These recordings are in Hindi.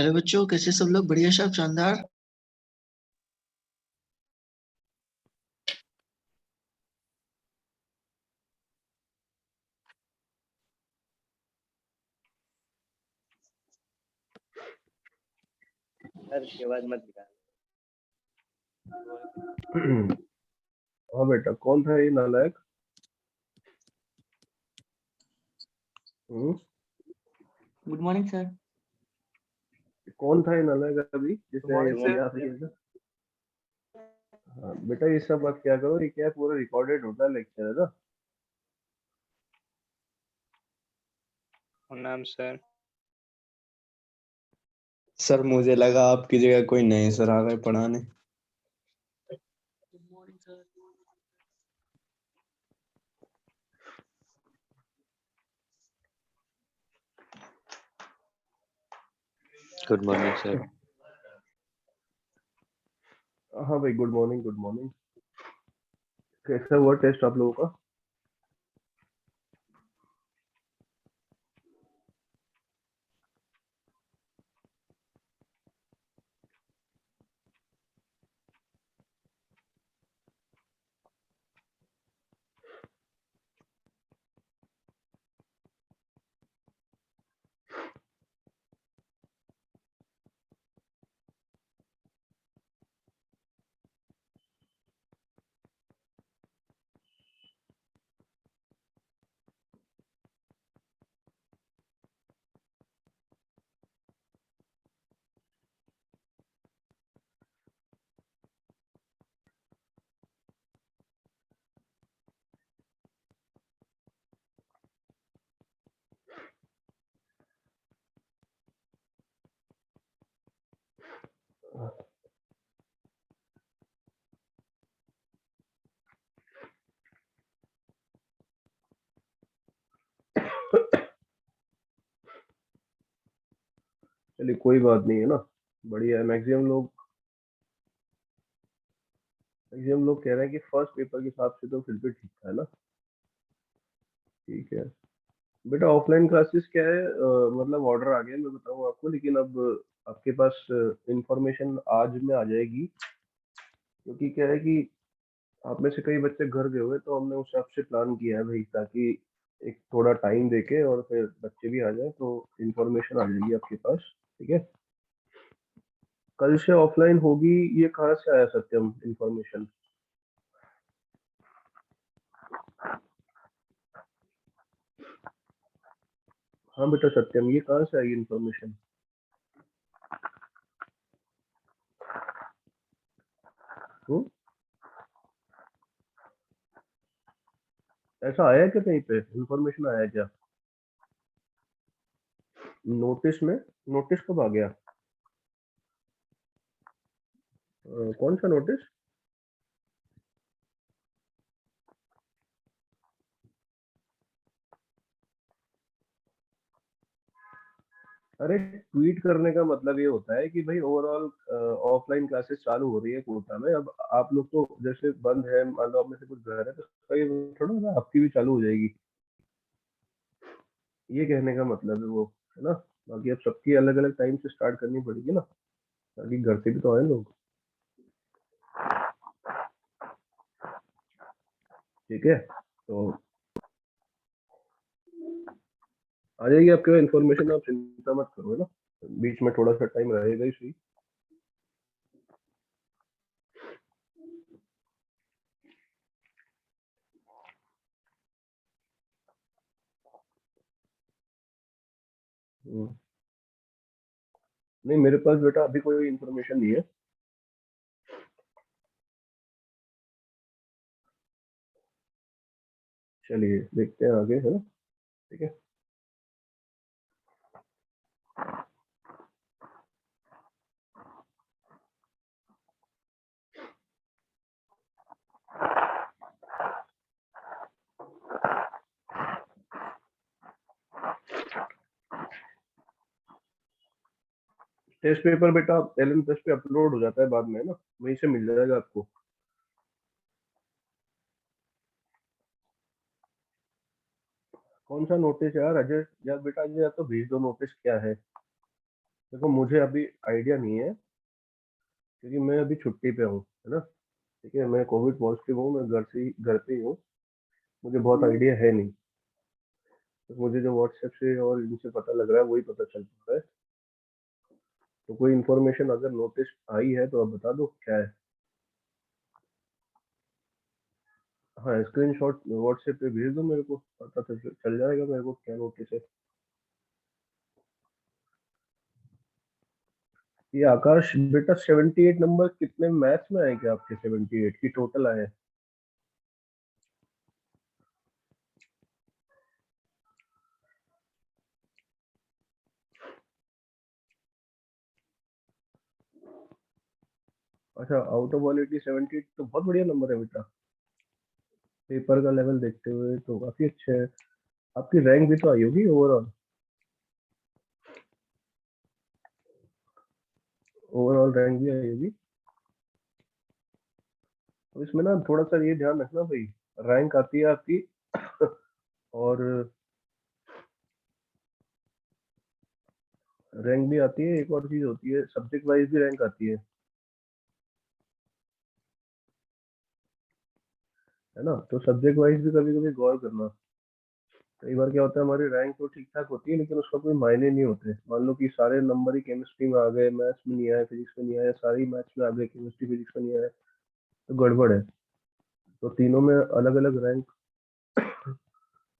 हेलो बच्चों, कैसे सब लोग? बढ़िया सब शानदार। सर के बाद मत निकाल। हाँ बेटा, कौन था ये नालायक? Good morning sir. कौन था ये नालायक अभी जिसे मॉर्निंग ये याद है था? हाँ बेटा, ये सब बात क्या करो, ये क्या है, पूरा रिकॉर्डेड होता है, लेक्चर है ना। नाम सर। सर मुझे लगा आपकी जगह कोई नए सर आ गए पढ़ाने। Good morning sir. Good morning sir. हाँ भाई, गुड मॉर्निंग गुड मॉर्निंग। कैसा हुआ टेस्ट आप लोगों का? चलिए, कोई बात नहीं है ना। बढ़िया है। मैक्सिमम लोग कह रहे हैं कि फर्स्ट पेपर के हिसाब से तो फिर भी ठीक था, है ना। ठीक है बेटा, ऑफलाइन क्लासेस क्या है, मतलब ऑर्डर आ गया, मैं बताऊँ आपको, लेकिन अब आपके पास इंफॉर्मेशन आज में आ जाएगी। क्योंकि क्या है कि आप में से कई बच्चे घर गए हुए, तो हमने उस हिसाब से प्लान किया है भाई, ताकि एक थोड़ा टाइम देके और फिर बच्चे भी आ जाए तो इंफॉर्मेशन आ जाएगी आपके पास। ठीक है, कल से ऑफलाइन होगी। ये कहाँ से आया सत्यम इंफॉर्मेशन? हाँ बेटा सत्यम, ये कहाँ से आई इंफॉर्मेशन? ऐसा आया क्या कहीं पे? इंफॉर्मेशन आया क्या नोटिस में? नोटिस कब आ गया? कौन सा नोटिस? अरे, ट्वीट करने का मतलब ये होता है कि भाई ओवरऑल ऑफलाइन क्लासेस चालू हो रही है कोटा में। अब आप लोग तो जैसे बंद है, मान लो आप में से कुछ घर है, तो उसका ये थोड़ा ना आपकी भी चालू हो जाएगी। ये कहने का मतलब है वो, है ना। बाकी अब सबकी अलग अलग टाइम से स्टार्ट करनी पड़ेगी ना, ताकि घर से भी तो आए लोग। ठीक है, तो आ जाएगी आपके पास इन्फॉर्मेशन, आप चिंता मत करो, है ना। बीच में थोड़ा सा टाइम रहेगा ही सही। हम्म, नहीं, मेरे पास बेटा अभी कोई इन्फॉर्मेशन नहीं है। चलिए देखते हैं आगे, है ना। ठीक है। टेस्ट पेपर बेटा एलन प्लस पे अपलोड हो जाता है बाद में, है ना, वहीं से मिल जाएगा आपको। कौन सा नोटिस यार अजय? यार बेटा अजय, या तो भेज दो नोटिस क्या है। देखो मुझे अभी आइडिया नहीं है क्योंकि मैं अभी छुट्टी पे हूँ, है ना। ठीक है, मैं कोविड पॉजिटिव हूँ, मैं घर पे ही हूँ। मुझे बहुत आइडिया है नहीं, तो मुझे जो व्हाट्सएप से और इनसे पता लग रहा है वही पता चल पा रहा है। तो कोई इन्फॉर्मेशन अगर नोटिस आई है तो आप बता दो क्या है। हाँ, स्क्रीनशॉट व्हाट्सएप पे भेज दो मेरे को, पता तो चल जाएगा मेरे को क्या नोटिस है। ये आकाश बेटा 78 नंबर कितने मैथ्स में आए क्या आपके? 78 की टोटल आए? अच्छा, आउट ऑफ ऑल 80 78 तो बहुत बढ़िया नंबर है बेटा। पेपर का लेवल देखते हुए तो काफी अच्छे है। आपकी रैंक भी तो आई होगी ओवरऑल। ओवरऑल रैंक भी आई होगी। तो इसमें ना थोड़ा सा ये ध्यान रखना भाई, रैंक आती है आपकी और रैंक भी आती है, एक और चीज होती है, सब्जेक्ट वाइज भी रैंक आती है ना। तो सब्जेक्ट वाइज भी कभी कभी गौर करना। कई बार क्या होता है, हमारी रैंक तो ठीक ठाक होती है लेकिन उसका कोई मायने नहीं होते। मान लो कि सारे नंबर ही केमिस्ट्री में आ गए, मैथ्स में नहीं आए, फिजिक्स में नहीं आए, सारे ही मैथ्स में आ गए, केमिस्ट्री फिजिक्स में नहीं आए, तो गड़बड़ है। तो तीनों में अलग अलग रैंक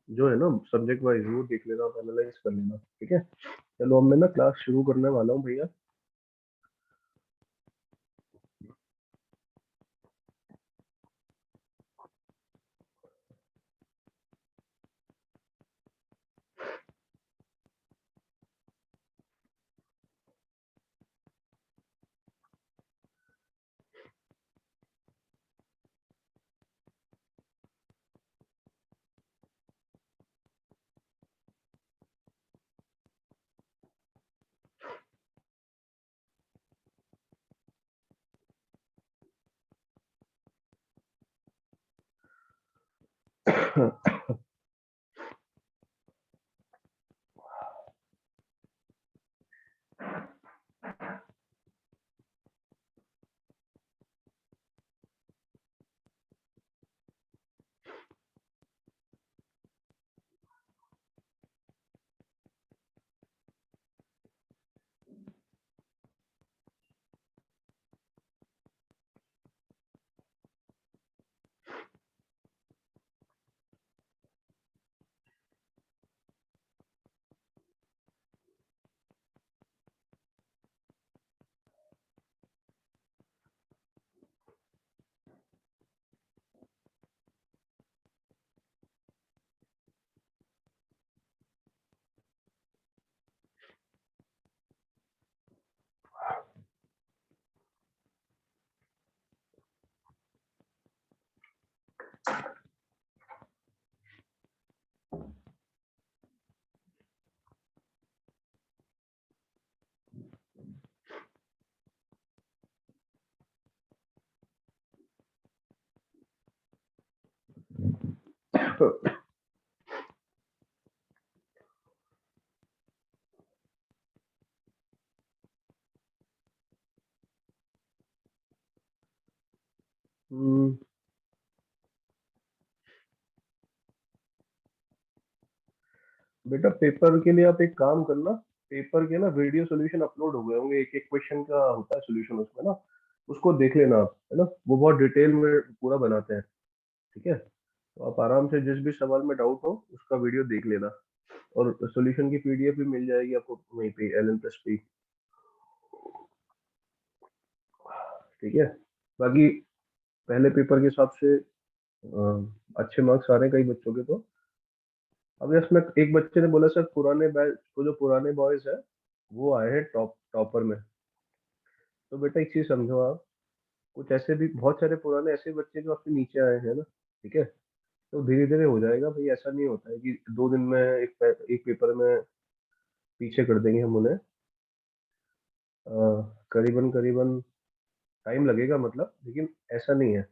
जो है ना सब्जेक्ट वाइज, वो देख लेना, एनालाइज कर लेना। ठीक है, चलो अब मैं ना क्लास शुरू करने वाला हूँ भैया। हम्म, बेटा पेपर के लिए आप एक काम करना, पेपर के ना वीडियो सॉल्यूशन अपलोड हो गए होंगे, एक एक क्वेश्चन का होता है सॉल्यूशन उसमें ना, उसको देख लेना आप, है ना। वो बहुत डिटेल में पूरा बनाते हैं। ठीक है, तो आप आराम से जिस भी सवाल में डाउट हो उसका वीडियो देख लेना, और सॉल्यूशन की पीडीएफ भी मिल जाएगी आपको वहीं पे एल एन प्लस पे। ठीक है, बाकी पहले पेपर के हिसाब से अच्छे मार्क्स आ रहे हैं कई बच्चों के। तो अब इसमें एक बच्चे ने बोला सर पुराने बैच, वो जो पुराने बॉयज है वो आए हैं टॉपर में। तो बेटा एक चीज समझो आप, कुछ ऐसे भी बहुत सारे पुराने ऐसे बच्चे जो आपके नीचे आए हैं ना। ठीक है, तो धीरे धीरे हो जाएगा भाई, ऐसा नहीं होता है कि 2 दिन में एक पेपर में पीछे कर देंगे हम उन्हें। अ, करीबन करीबन टाइम लगेगा मतलब, लेकिन ऐसा नहीं है।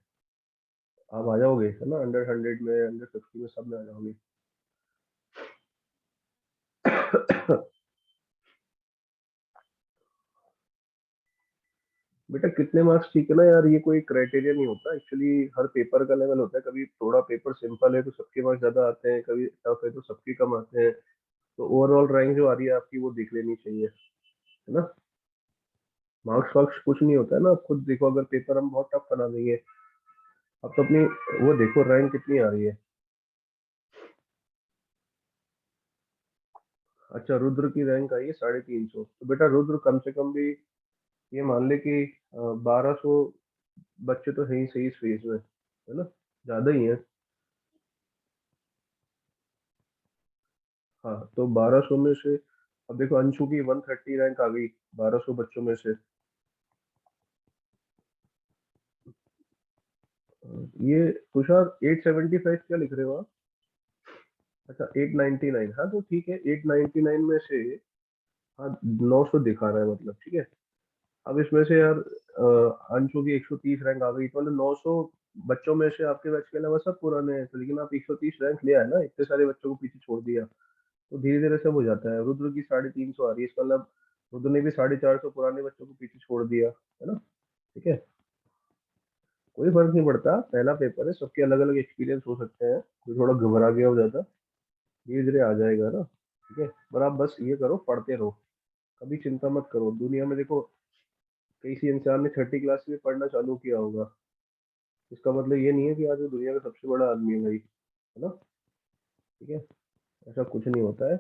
आप आ जाओगे, है ना, अंडर 100 में, अंडर 50 में, सब में आ जाओगे। बेटा कितने मार्क्स ठीक है ना यार, ये कोई क्राइटेरिया नहीं होता एक्चुअली। हर पेपर का लेवल होता है, कभी थोड़ा पेपर सिंपल है तो सबके मार्क्स ज्यादा आते हैं, कभी टफ है तो सबके कम आते हैं। तो ओवरऑल रैंक जो आ रही है आपकी वो देख लेनी चाहिए, है ना। मार्क्स वार्क्स कुछ नहीं होता है ना, आप खुद देखो, अगर पेपर हम बहुत टफ बना देंगे, अब तो अपनी वो देखो रैंक कितनी आ रही है। अच्छा, रुद्र की रैंक आई है 350, तो बेटा रुद्र कम से कम भी ये मान ले कि 1200 बच्चे तो है ही सही इस फेज में, है ना, ज्यादा ही है। हाँ तो 1200 में से अब देखो अंशु की 130 रैंक आ गई 1200 बच्चों में से। ये तुषार 875 क्या लिख रहे हो आप? अच्छा 899, हाँ तो ठीक है 899 में से, हाँ 900 दिखा रहा है मतलब, ठीक है। अब इसमें से यार अंशु की 130 रैंक आ गई, तो मतलब 900 बच्चों में से आपके बैच के अलावा सब पुराने हैं, तो लेकिन आप 130 रैंक ले आए ना, इतने सारे बच्चों को पीछे छोड़ दिया, तो धीरे धीरे सब हो जाता है। रुद्र की 350 आ रही है, इसका मतलब रुद्र ने भी 450 पुराने बच्चों को पीछे छोड़ दिया, है ना। ठीक है, कोई फर्क नहीं पड़ता, पहला पेपर है, सबके अलग अलग एक्सपीरियंस हो सकते हैं, कोई थोड़ा घबरा गया हो ज्यादा, धीरे धीरे आ जाएगा ना। ठीक है, पर आप बस ये करो, पढ़ते रहो, कभी चिंता मत करो। दुनिया में देखो, किसी इंसान ने 30 क्लास से भी पढ़ना चालू किया होगा, इसका मतलब ये नहीं है कि आज वो दुनिया का सबसे बड़ा आदमी है भाई, है ना। ठीक है, ऐसा कुछ नहीं होता है,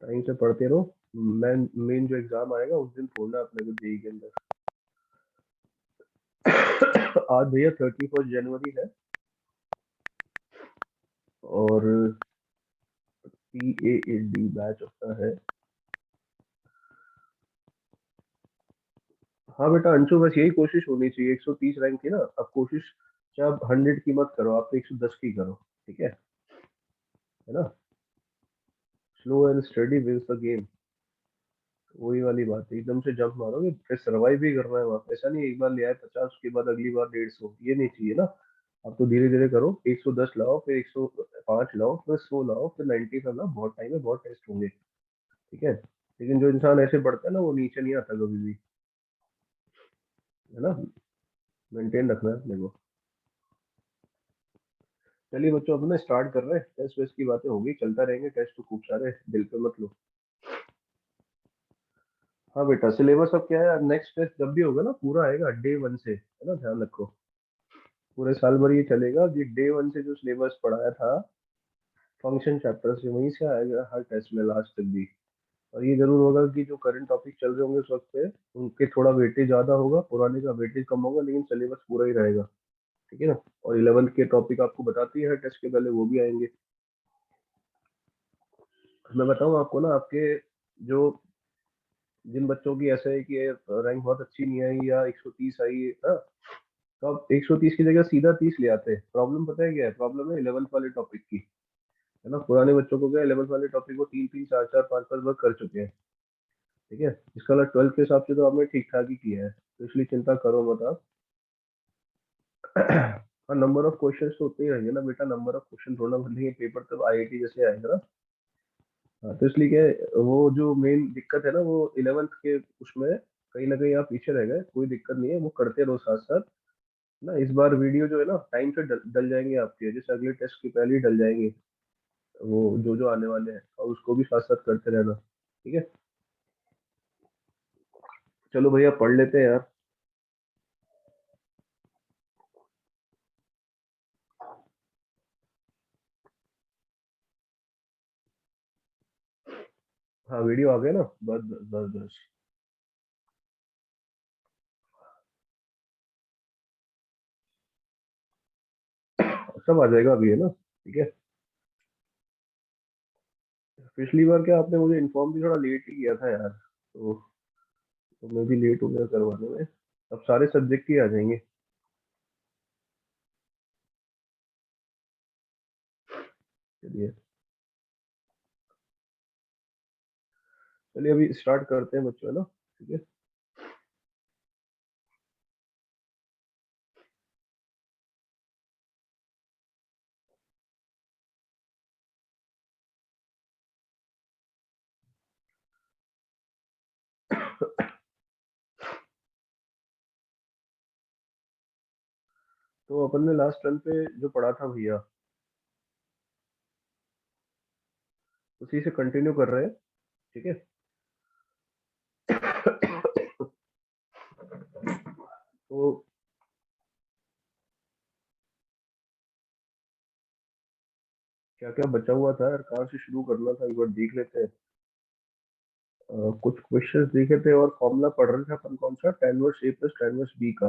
टाइम से पढ़ते रहो। मेन मेन जो एग्जाम आएगा उस दिन छोड़ना अपने को जेई के अंदर। आज भैया 31 जनवरी है, और PAAD बैच होता है। हाँ बेटा अंशु, बस यही कोशिश होनी चाहिए, 130 रैंक की ना, अब कोशिश चाहे आप 100 की मत करो, आप 110 की करो, ठीक है ना। Slow and steady wins the game, वही वाली बात है, एकदम से जंप मारोगे फिर सर्वाइव भी करना है वहां पे, ऐसा नहीं एक बार ले आए 50, उसके बाद अगली बार 150, ये नहीं चाहिए ना। आप तो धीरे धीरे करो, 110 लाओ, फिर 105 लाओ, फिर 100 लाओ, फिर 90 पर लाओ, बहुत टाइम है, बहुत टेस्ट होंगे, ठीक है। लेकिन जो इंसान ऐसे बढ़ता है ना, वो नीचे नहीं आता कभी भी, है ना, मेंटेन रखना है अपने को। चलिए बच्चों, अपना स्टार्ट कर रहे हैं, टेस्ट वेस्ट की बातें होगी, चलता रहेंगे, टेस्ट तो खूब सारे, दिल पे मत लो। हाँ बेटा, सिलेबस अब क्या है, नेक्स्ट टेस्ट जब भी होगा ना पूरा आएगा डे 1 से, है ना, ध्यान रखो। पूरे साल भर ये चलेगा, ये डे 1 से जो सिलेबस पढ़ाया था फंक्शन चैप्टर से, वहीं से आएगा हर टेस्ट में लास्ट तक भी। और ये जरूर होगा कि जो करंट टॉपिक चल रहे होंगे उस वक्त पे, उनके थोड़ा वेटेज ज्यादा होगा, पुराने का वेटेज कम होगा, लेकिन सिलेबस पूरा ही रहेगा, ठीक है ना। और 11th के टॉपिक आपको बताती है टेस्ट के पहले, वो भी आएंगे। मैं बताऊं आपको ना, आपके जो जिन बच्चों की ऐसा है कि रैंक बहुत अच्छी नहीं आई या 130 आई है ना, तो आप 130 की जगह सीधा 30 ले आते हैं। प्रॉब्लम पता है क्या है, प्रॉब्लम है 11th वाले टॉपिक की, है ना। पुराने बच्चों को क्या, 11th वाले टॉपिक को 3 3 4 4 5 5 बार कर चुके हैं, ठीक है। इसका मतलब 12th के हिसाब से तो आपने ठीक ठाक ही किया है, तो इसलिए चिंता करो मत आप। हाँ, नंबर ऑफ क्वेश्चन तो उतने ही रहेंगे ना बेटा, नंबर ऑफ क्वेश्चन थोड़ा बदलेंगे, पेपर तब IIT जैसे आएगा ना। हाँ तो इसलिए क्या है, वो जो मेन दिक्कत है ना, वो 11th के उसमें कहीं ना कहीं आप पीछे रह गए, कोई दिक्कत नहीं है, वो करते रहो साथ साथ ना। इस बार वीडियो जो है ना टाइम से डल जाएंगे आपके, जैसे अगले टेस्ट के पहले ही डल जाएंगे, वो जो जो आने वाले हैं, और उसको भी साथ साथ करते रहना, ठीक है। चलो भैया पढ़ लेते हैं यार। हाँ वीडियो आ गया ना, बस बस बस बस। सब आ जाएगा अभी, है ना, ठीक है। पिछली बार क्या आपने मुझे इन्फॉर्म भी थोड़ा लेट ही किया था यार, तो मैं भी लेट हो गया करवाने में। अब सारे सब्जेक्ट ही आ जाएंगे। चलिए, चलिए अभी स्टार्ट करते हैं बच्चों, है ना, ठीक है। तो अपन ने लास्ट टर्म पे जो पढ़ा था भैया, उसी से कंटिन्यू कर रहे हैं, ठीक है। तो क्या क्या बचा हुआ था यार, कहाँ से शुरू करना था, एक बार देख लेते हैं। कुछ क्वेश्चंस देखे थे और फॉर्मूला पढ़ रहे थे अपन, कौन सा, tan inverse a plus tan inverse b का।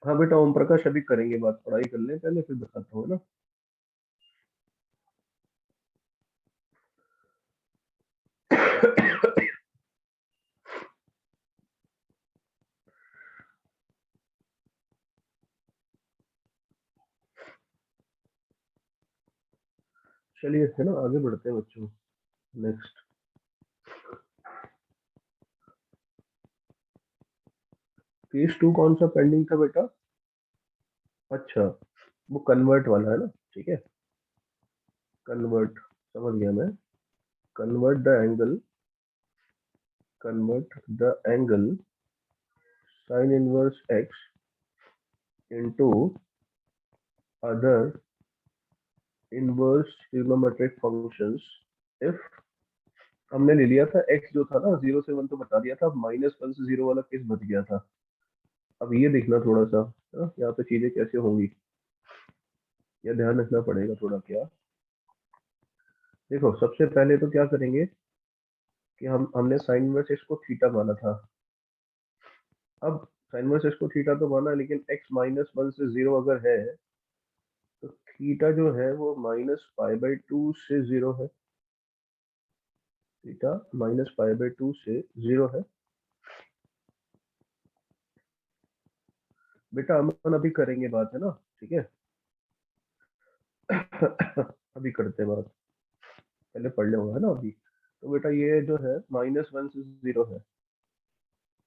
हाँ बेटा ओम प्रकाश, अभी करेंगे बात, पढ़ाई कर लें पहले फिर बताता हूँ ना। चलिए है ना, आगे बढ़ते हैं बच्चों। नेक्स्ट केस 2 कौन सा पेंडिंग था बेटा? अच्छा, वो कन्वर्ट वाला है ना, ठीक है। कन्वर्ट, समझ गया मैं। Convert the angle, convert the angle sin inverse x into other inverse trigonometric functions if, हमने ले लिया था x जो था ना 0 से 1 तो बता दिया था, अब -1 से 0 वाला केस बच गया था। अब ये देखना थोड़ा सा है ना, यहाँ पे चीजें कैसे होंगी, यह ध्यान रखना पड़ेगा थोड़ा। क्या देखो, सबसे पहले तो क्या करेंगे कि हमने साइन इनवर्स x को थीटा माना था। अब साइन इनवर्स x को थीटा तो माना, लेकिन x -1 से 0 अगर है तो थीटा जो है वो -π/2 से 0 है। थीटा -π/2 से 0 है। बेटा अमन अभी करेंगे बात, है ना, ठीक है। अभी करते हैं बात, पहले पढ़ लिया होगा है ना अभी। तो बेटा ये जो है -1 से 0 है।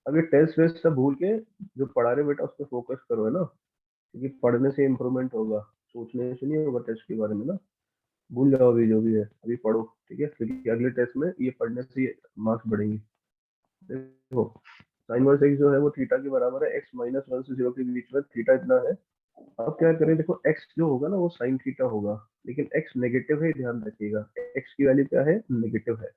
अब ये टेस्ट वेस्ट सब भूल के जो पढ़ा रहे बेटा उस पर फोकस करो, है ना, क्योंकि पढ़ने से इम्प्रूवमेंट होगा, सोचने से नहीं होगा टेस्ट के बारे में ना। भूल जाओ अभी जो भी है, अभी पढ़ो, ठीक है, क्योंकि अगले टेस्ट में ये पढ़ने से मार्क्स बढ़ेंगे। देखो साइन वर्स एक्स जो है वो थीटा के बराबर है, एक्स -1 से 0 के बीच में थीटा इतना है। अब क्या करें, देखो x जो होगा ना वो साइन थीटा होगा, लेकिन x नेगेटिव है, ध्यान रखिएगा, x की वैल्यू क्या है, नेगेटिव है।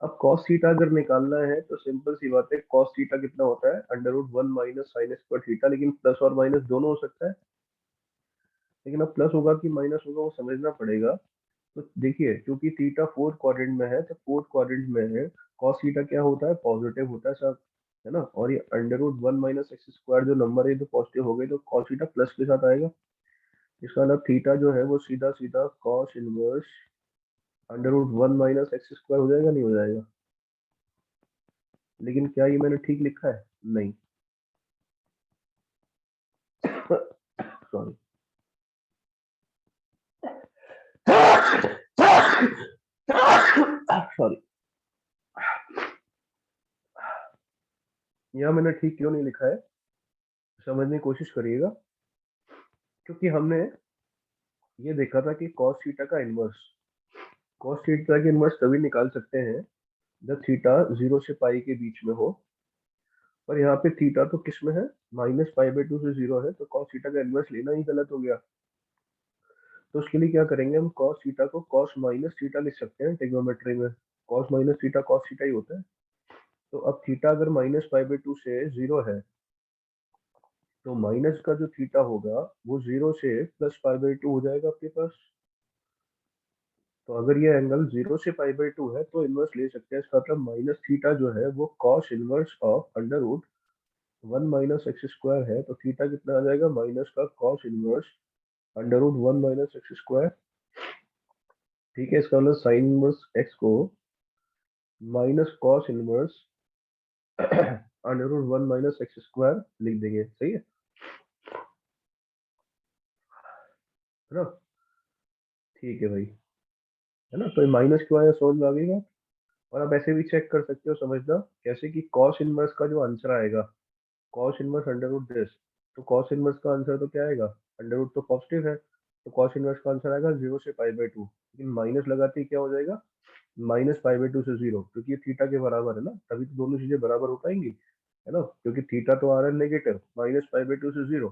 अब cos थीटा अगर निकालना है तो सिंपल सी बात है, cos थीटा कितना होता है, √1 माइनस साइन स्क्वायर थीटा, लेकिन प्लस और माइनस दोनों हो सकता है। लेकिन अब प्लस होगा कि माइनस होगा वो समझना पड़ेगा। तो देखिए, क्योंकि थीटा फोर्थ क्वाड्रेंट में है, तो फोर्थ क्वाड्रेंट में है, cos थीटा क्या होता है, पॉजिटिव होता है सब, है ना। और ये √1 माइनस एक्स स्क्वायर जो नंबर है तो पॉजिटिव हो गई, तो cos थीटा प्लस के साथ आएगा। इसका मतलब थीटा जो है वो सीधा सीधा cos inverse √1 minus x square हो जाएगा, नहीं हो जाएगा? लेकिन क्या ये मैंने ठीक लिखा है? नहीं, सॉरी। सॉरी, यहाँ मैंने ठीक क्यों नहीं लिखा है, समझने की कोशिश करिएगा। क्योंकि हमने ये देखा था कि cos थीटा का इनवर्स, cos थीटा की इनवर्स तभी निकाल सकते हैं जब थीटा 0 से पाई के बीच में हो। पर यहाँ पे थीटा तो किस में है, -π/2 से 0 है, तो cos थीटा का इनवर्स लेना ही गलत हो गया। तो उसके लिए क्या करेंगे, हम cos थीटा को cos माइनस थीटा लिख सकते हैं ट्रिग्नोमेट्री में। cos minus theta cos theta ही होता है। तो अब थीटा अगर -π/2 से 0 है, तो माइनस का जो थीटा होगा वो 0 से +π/2 हो जाएगा आपके पास। तो अगर ये एंगल 0 से π/2 है तो इनवर्स ले सकते हैं। इसका मतलब माइनस थीटा जो है वो cos inverse of √1 minus x square है। तो थीटा कितना आ जाएगा, माइनस का cos inverse √1 minus x square, ठीक है। इसका मतलब साइन इनवर्स एक्स को minus cos inverse √1 minus x square लिख देंगे, सही है ना। ठीक है भाई, है ना। तो ये माइनस क्यों आया समझ में आ गई बात। और आप ऐसे भी चेक कर सकते हो, समझना कैसे, कि कॉस इनवर्स का जो आंसर आएगा, कॉस इनवर्स √this, तो कॉस इनवर्स का आंसर तो क्या आएगा, √ तो पॉजिटिव है, तो कॉस इनवर्स का आंसर आएगा 0 से π/2। लेकिन माइनस लगाते ही क्या हो जाएगा, -π/2 से 0, क्योंकि ये थीटा के बराबर है ना, तभी तो दोनों चीजें बराबर हो पाएंगी। है ना, क्योंकि थीटा तो आ रहा है नेगेटिव -π/2 से 0,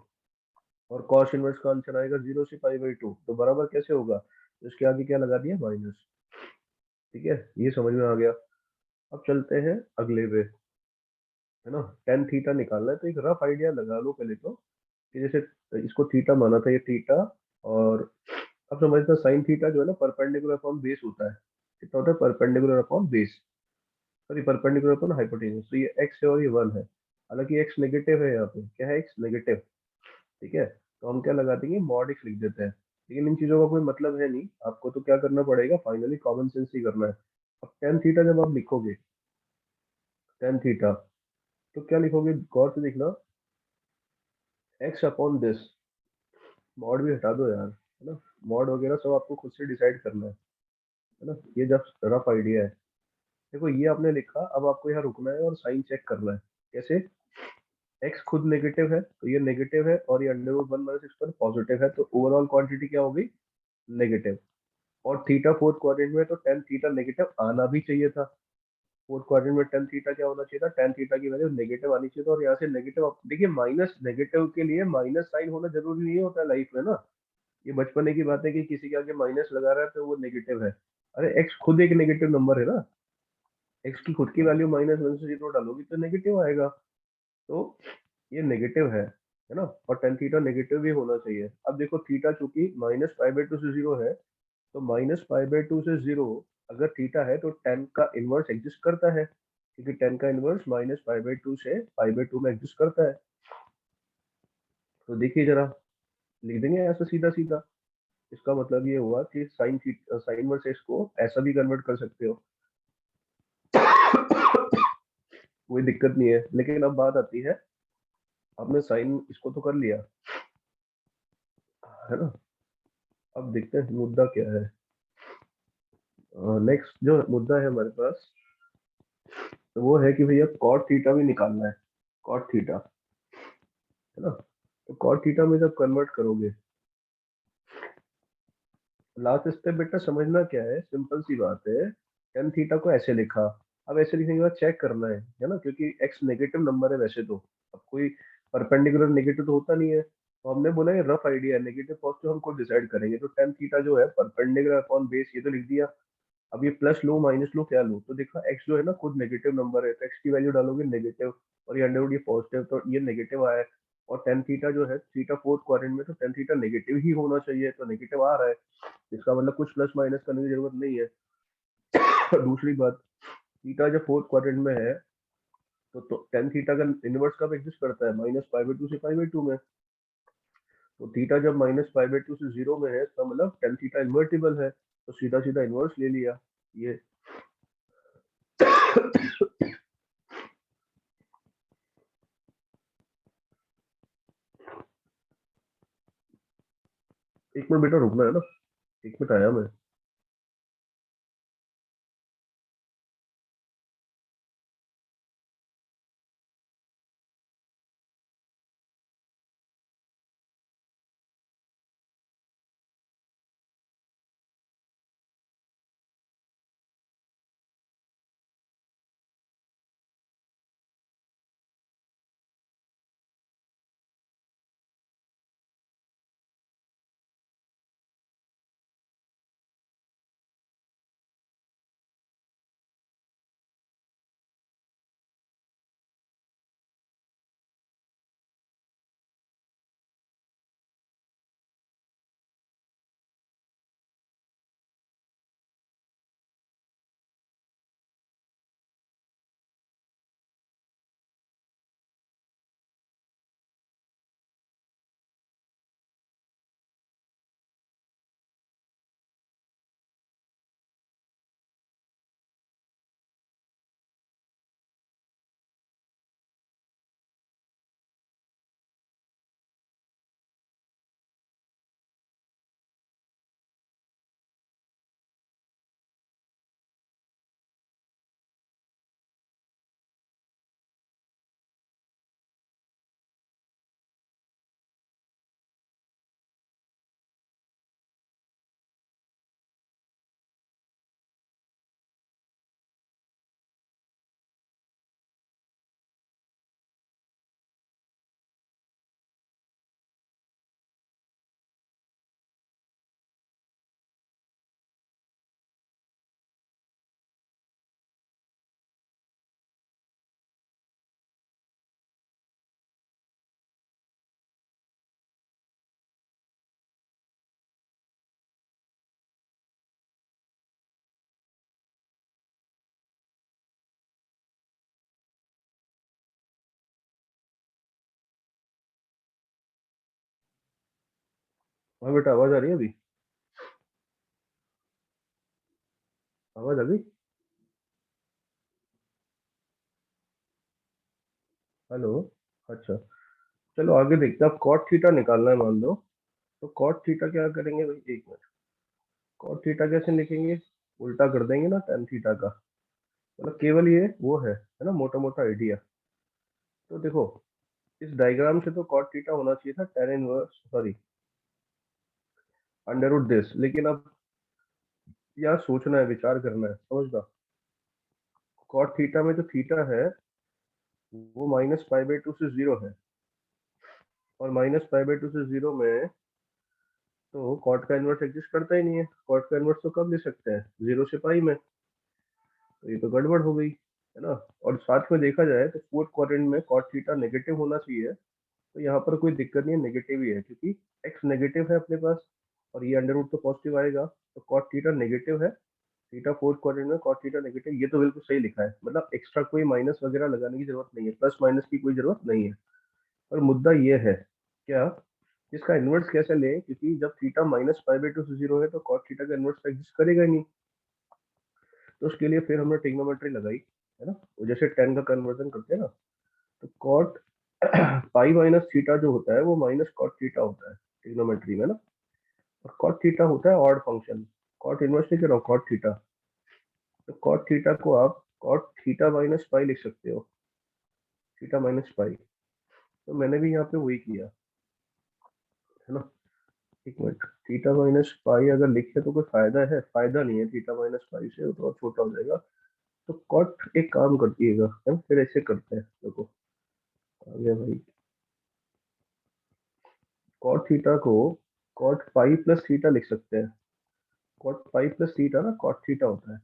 और कॉस इनवर्स का आंसर आएगा 0 से π/2, तो बराबर कैसे होगा, तो इसके आगे क्या लगा दिया, माइनस। ठीक है, ये समझ में आ गया। अब चलते हैं अगले पे, है ना। टेन थीटा निकालना है, तो एक रफ आइडिया लगा लो पहले तो, कि जैसे इसको थीटा माना था, ये थीटा, और अब समझना साइन थीटा जो है ना परपेंडिकुलर अपॉन बेस होता है। कितना होता है, perpendicular upon base, sorry perpendicular upon hypotenuse. तो ये एक्स है और ये 1 है, हालांकि एक्स नेगेटिव है, यहाँ पे क्या है, एक्स नेगेटिव। ठीक है, तो हम क्या लगा देंगे, मॉड एक्स लिख देते हैं। लेकिन इन चीजों का कोई मतलब है नहीं, आपको तो क्या करना पड़ेगा, फाइनली कॉमन सेंस ही करना है। अब टेन थीटा जब आप लिखोगे, टेन थीटा, तो क्या लिखोगे, गौर से देखना, एक्स अपॉन दिस, मॉड भी हटा दो यार, है ना, मॉड वगैरह सब आपको खुद से डिसाइड करना है ना, ये जब रफ आइडिया है। देखो ये आपने लिखा, अब आपको यहाँ रुकना है और साइन चेक करना है। कैसे, एक्स खुद नेगेटिव है, तो ये नेगेटिव है, और ये √1 - x पर पॉजिटिव है, तो ओवरऑल क्वांटिटी क्या होगी, नेगेटिव। और थीटा फोर्थ क्वाड्रेंट में, तो टेन थीटा नेगेटिव आना भी चाहिए था। फोर्थ क्वाड्रेंट में टेन थीटा क्या होना चाहिए था, टेन थीटा की वैल्यू नेगेटिव आनी चाहिए था, और यहाँ से नेगेटिव, देखिए माइनस नेगेटिव के लिए माइनस साइन होना जरूरी नहीं होता लाइफ में ना। ये बचपने की बात है कि किसी के आगे माइनस लगा रहा है तो वो नेगेटिव है। अरे एक्स खुद एक नेगेटिव नंबर है ना, एक्स की खुद की वैल्यू -1 से 0 डालोगी तो नेगेटिव आएगा। तो ये नेगेटिव है ना, और टेन थीटा नेगेटिव भी होना चाहिए। अब देखो थीटा चूंकि -π/2 से 0 है, तो -π/2 से 0 अगर थीटा है, तो टेन का इनवर्स एग्जिस्ट करता है, क्योंकि टेन का इनवर्स -π/2 से π/2 में एग्जिस्ट करता है। तो देखिए जरा, लिख देंगे ऐसा सीधा सीधा। इसका मतलब ये हुआ कि साइन वर्स एक्स को ऐसा भी कन्वर्ट कर सकते हो, कोई दिक्कत नहीं है। लेकिन अब बात आती है, आपने साइन इसको तो कर लिया, है ना। अब देखते हैं मुद्दा क्या है। नेक्स्ट जो मुद्दा है हमारे पास, तो वो है कि भैया कॉट थीटा भी निकालना है, कॉट थीटा, है ना। तो कॉट थीटा में जब कन्वर्ट करोगे, लास्ट स्टेप बेटा समझना क्या है, सिंपल सी बात है। टेन थीटा को ऐसे लिखा, अब ऐसे लिखने के बाद चेक करना है ना, क्योंकि एक्स नेगेटिव नंबर है वैसे तो, अब कोई परपेंडिकुलर नेगेटिव तो होता नहीं है, तो हमने बोला ये रफ आइडिया है, नेगेटिव पॉजिटिव हम खुद डिसाइड करेंगे। तो टेन थीटा जो है परपेंडिकुलर अपॉन बेस, ये तो लिख दिया। अब ये प्लस लो माइनस लो क्या लो, तो देखा एक्स जो है ना खुद नेगेटिव नंबर है, तो एक्स की वैल्यू डालोगे नेगेटिव, और ये अंडर ये पॉजिटिव, तो ये नेगेटिव आया है। और टेन थीटा जो है, थीटा फोर्थ क्वाड्रेंट में, तो टेन थीटा नेगेटिव ही होना चाहिए, तो नेगेटिव आ रहा है, इसका मतलब कुछ प्लस माइनस करने की जरूरत नहीं है। दूसरी बात, थीटा जब फोर्थ क्वाड्रेंट में है, तो टेन थीटा का इनवर्स कब एग्जिस्ट करता है, -π/2 से π/2 में। तो थीटा जब -π/2 से 0 में है, इसका मतलब टेन थीटा इन्वर्टिबल है, तो सीधा सीधा इनवर्स ले लिया ये। एक मिनट बेटा रुकना है ना, एक मिनट आया मैं। हाँ बेटा, आवाज आ रही है अभी? आवाज आ गई? हेलो। अच्छा, चलो आगे देखते हैं। अब कॉट थीटा निकालना है मान लो, तो कॉट थीटा क्या करेंगे भाई, एक मिनट। कॉट थीटा कैसे लिखेंगे? उल्टा कर देंगे ना टेन थीटा का। मतलब केवल ये वो है ना, मोटा मोटा आइडिया। तो देखो, इस डायग्राम से तो कॉट थीटा होना चाहिए था tan inverse, sorry, under root this. लेकिन अब यार सोचना है, विचार करना है, समझना। कॉट थीटा में जो थीटा है वो माइनस पाई बाई टू से जीरो है, और माइनस पाई बाई टू से जीरो में तो कॉट का इनवर्स एग्जिस्ट करता ही नहीं है। कॉट का इनवर्स तो कब ले सकते हैं, जीरो से पाई में। तो ये तो गड़बड़ हो गई, है ना। और साथ में देखा जाए तो फोर्थ क्वाड्रेंट में कॉट थीटा नेगेटिव होना चाहिए। तो यहाँ पर कोई दिक्कत नहीं है, नेगेटिव ही है, क्योंकि एक्स नेगेटिव है अपने पास, और ये अंडर रूट तो पॉजिटिव आएगा। तो कॉट थीटा नेगेटिव है, थीटा फोर्थ क्वाड्रेंट में कॉट थीटा नेगेटिव, ये तो बिल्कुल सही लिखा है। मतलब एक्स्ट्रा कोई माइनस वगैरह लगाने की जरूरत नहीं है, प्लस माइनस की कोई जरूरत नहीं है। और मुद्दा ये है क्या, इसका इन्वर्स कैसे लें, क्योंकि जब theta minus pi by two से जीरो है तो कॉट थीटा का इन्वर्स एग्जिस्ट करेगा ही नहीं। तो उसके लिए फिर हमने ट्रिग्नोमेट्री लगाई, है ना। वो जैसे टेन का कन्वर्जन करते हैं ना, तो कॉट पाई माइनस थीटा जो होता है वो माइनस कॉट थीटा होता है ट्रिग्नोमेट्री में ना। और कॉट थीटा होता है ऑड फंक्शन। कॉट इनवर्स नहीं करो, कॉट थीटा। तो कॉट थीटा को आप कॉट थीटा माइनस पाई लिख सकते हो, थीटा माइनस पाई। तो मैंने भी यहाँ पे वही किया, है ना। एक मिनट, थीटा माइनस पाई अगर लिखे तो कोई फायदा है? फायदा नहीं है, थीटा माइनस पाई से वो तो और छोटा हो जाएगा। तो कॉट एक काम करतीएगा, है ना, फिर ऐसे करते हैं, देखो आ गया भाई। कॉट थीटा को कॉट पाई प्लस थीटा लिख सकते हैं। कॉट पाई प्लस थीटा ना कॉट थीटा होता है।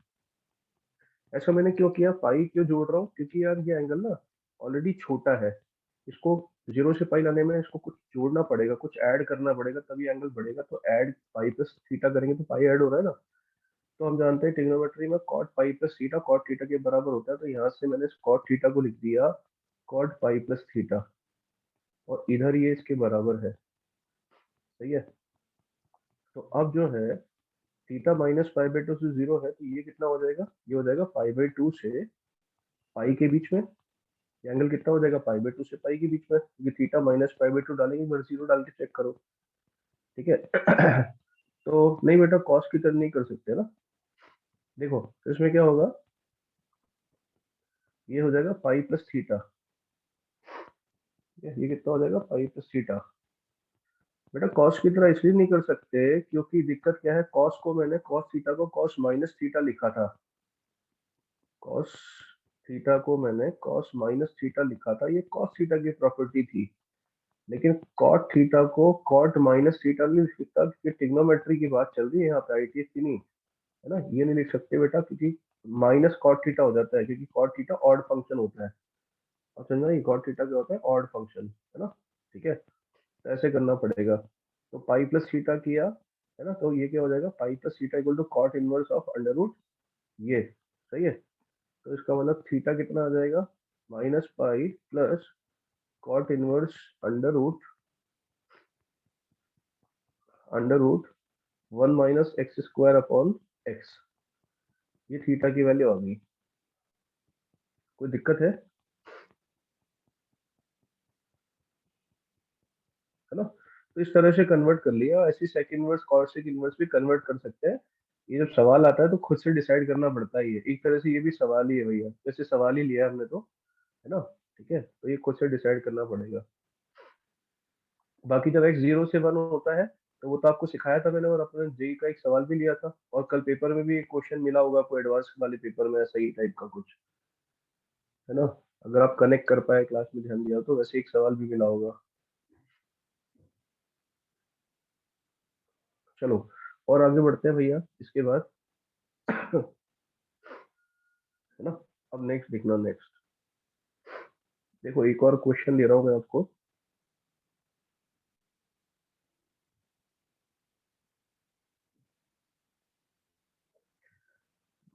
ऐसा मैंने क्यों किया, पाई क्यों जोड़ रहा हूँ, क्योंकि यार ये एंगल ना ऑलरेडी छोटा है। इसको जीरो से पाई लाने में इसको कुछ जोड़ना पड़ेगा, कुछ ऐड करना पड़ेगा, तभी एंगल बढ़ेगा। तो ऐड पाई प्लस थीटा करेंगे तो पाई ऐड हो रहा है ना। तो हम जानते हैं ट्रिग्नोमेट्री में cot pi plus theta cot theta के बराबर होता है। तो यहाँ से मैंने कॉट थीटा को लिख दिया कॉट पाई प्लस थीटा, और इधर ये इसके बराबर है, सही है। तो अब जो है theta minus pi by two से जीरो है, तो ये कितना हो जाएगा, ये हो जाएगा पाई बाई टू से पाई के बीच में। एंगल कितना हो जाएगा, पाई बाई टू से पाई के बीच में। ये theta minus pi by to डालेंगे, फिर जीरो डाल के चेक करो, ठीक है। तो नहीं बेटा, कॉस की तरह नहीं कर सकते ना। देखो तो इसमें क्या होगा, ये हो जाएगा पाई प्लस थीटा। ये कितना हो जाएगा, पाई प्लस थीटा। बेटा कॉस की तरह इसलिए नहीं कर सकते क्योंकि दिक्कत क्या है, कॉस को मैंने कॉस थीटा को कॉस माइनस थीटा लिखा था। कॉस थीटा को मैंने कॉस माइनस थीटा लिखा था, ये कॉस थीटा की प्रॉपर्टी थी। लेकिन कॉट थीटा को कॉट माइनस थीटा नहीं लिख सकता, क्योंकि ट्रिग्नोमेट्री की बात चल रही है यहाँ पे, आईटीएस की नहीं, है ना। ये नहीं लिख सकते बेटा, क्योंकि माइनस कॉट थीटा हो जाता है, क्योंकि कॉट थीटा ऑड फंक्शन होता है। और समझना, ये कॉट थीटा क्या होता है, ऑड फंक्शन, है ना। ठीक है, तो ऐसे करना पड़ेगा। तो पाई प्लस थीटा किया, है ना, तो ये क्या हो जाएगा, pi plus theta equal to cot inverse of under root ये, सही है। तो इसका मतलब थीटा कितना आ जाएगा, minus pi plus cot inverse under root one minus x square upon x. ये थीटा की वैल्यू आ गई। कोई दिक्कत है ना। तो इस तरह से कन्वर्ट कर लिया, ऐसी सेक इनवर्स कॉसेक इनवर्स भी कन्वर्ट कर सकते हैं। ये जब सवाल आता है तो खुद से डिसाइड करना पड़ता ही है, एक तरह से ये भी सवाल ही है भैया, वैसे सवाल ही लिया हमने तो, है ना। ठीक है, तो ये खुद से डिसाइड करना पड़ेगा। बाकी जब एक्स जीरो से वन होता है तो वो तो आपको सिखाया था मैंने, और अपने जेई का एक सवाल भी लिया था, और कल पेपर में भी एक क्वेश्चन मिला होगा आपको, एडवांस वाले पेपर में ऐसा ही टाइप का कुछ, है ना। अगर आप कनेक्ट कर पाए, क्लास में ध्यान दिया तो वैसे एक सवाल भी मिला होगा। चलो और आगे बढ़ते हैं भैया इसके बाद, है ना। अब नेक्स्ट देखना, नेक्स्ट देखो, एक और क्वेश्चन दे रहा हूँ मैं आपको।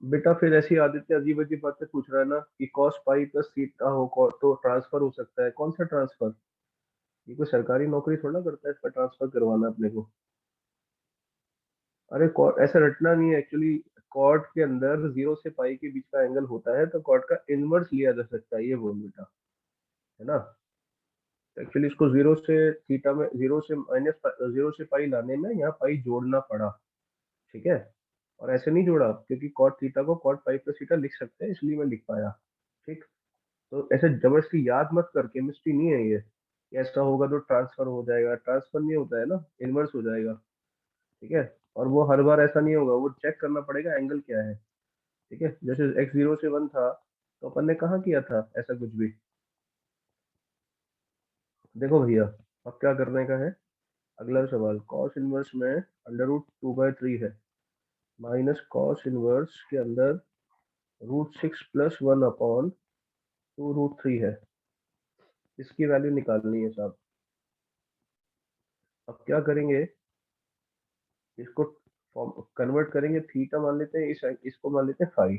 बेटा फिर ऐसी आदित्य अजीब अजीब बातें पूछ रहा है ना, कि कॉस पाई प्लस थीटा हो तो ट्रांसफर हो सकता है। कौन सा ट्रांसफर, ये कोई सरकारी नौकरी थोड़ा ना करता है इसका ट्रांसफर करवाना अपने को। अरे कॉट ऐसा रटना नहीं है एक्चुअली। कॉट के अंदर 0 से पाई के बीच का एंगल होता है, तो कॉट का इनवर्स लिया जा सकता है, ये बोल बेटा, है ना। एक्चुअली इसको 0 से थीटा में, 0 से माइनस 0 से पाई लाने में यहाँ पाई जोड़ना पड़ा, ठीक है। और ऐसे नहीं जोड़ा, क्योंकि कॉट थीटा को कॉट पाई प्लस थीटा लिख सकते हैं, इसलिए मैं लिख पाया, ठीक। तो ऐसे जबरदस्ती याद मत कर, केमिस्ट्री नहीं है ये कि ऐसा होगा तो ट्रांसफर हो जाएगा, ट्रांसफर नहीं होता है ना, इनवर्स हो जाएगा, ठीक है। और वो हर बार ऐसा नहीं होगा, वो चेक करना पड़ेगा एंगल क्या है, ठीक है। जैसे x 0 से 1 था, तो अपन ने कहाँ किया था ऐसा कुछ भी। देखो भैया, अब क्या करने का है, अगला सवाल, कॉस इनवर्स में √2/3 है, माइनस कॉस इनवर्स के अंदर √6 + 1/2√3 है, इसकी वैल्यू निकालनी है साहब। अब क्या करेंगे, इसको कन्वर्ट करेंगे, थीटा मान लेते हैं, इसको मान लेते हैं फाई।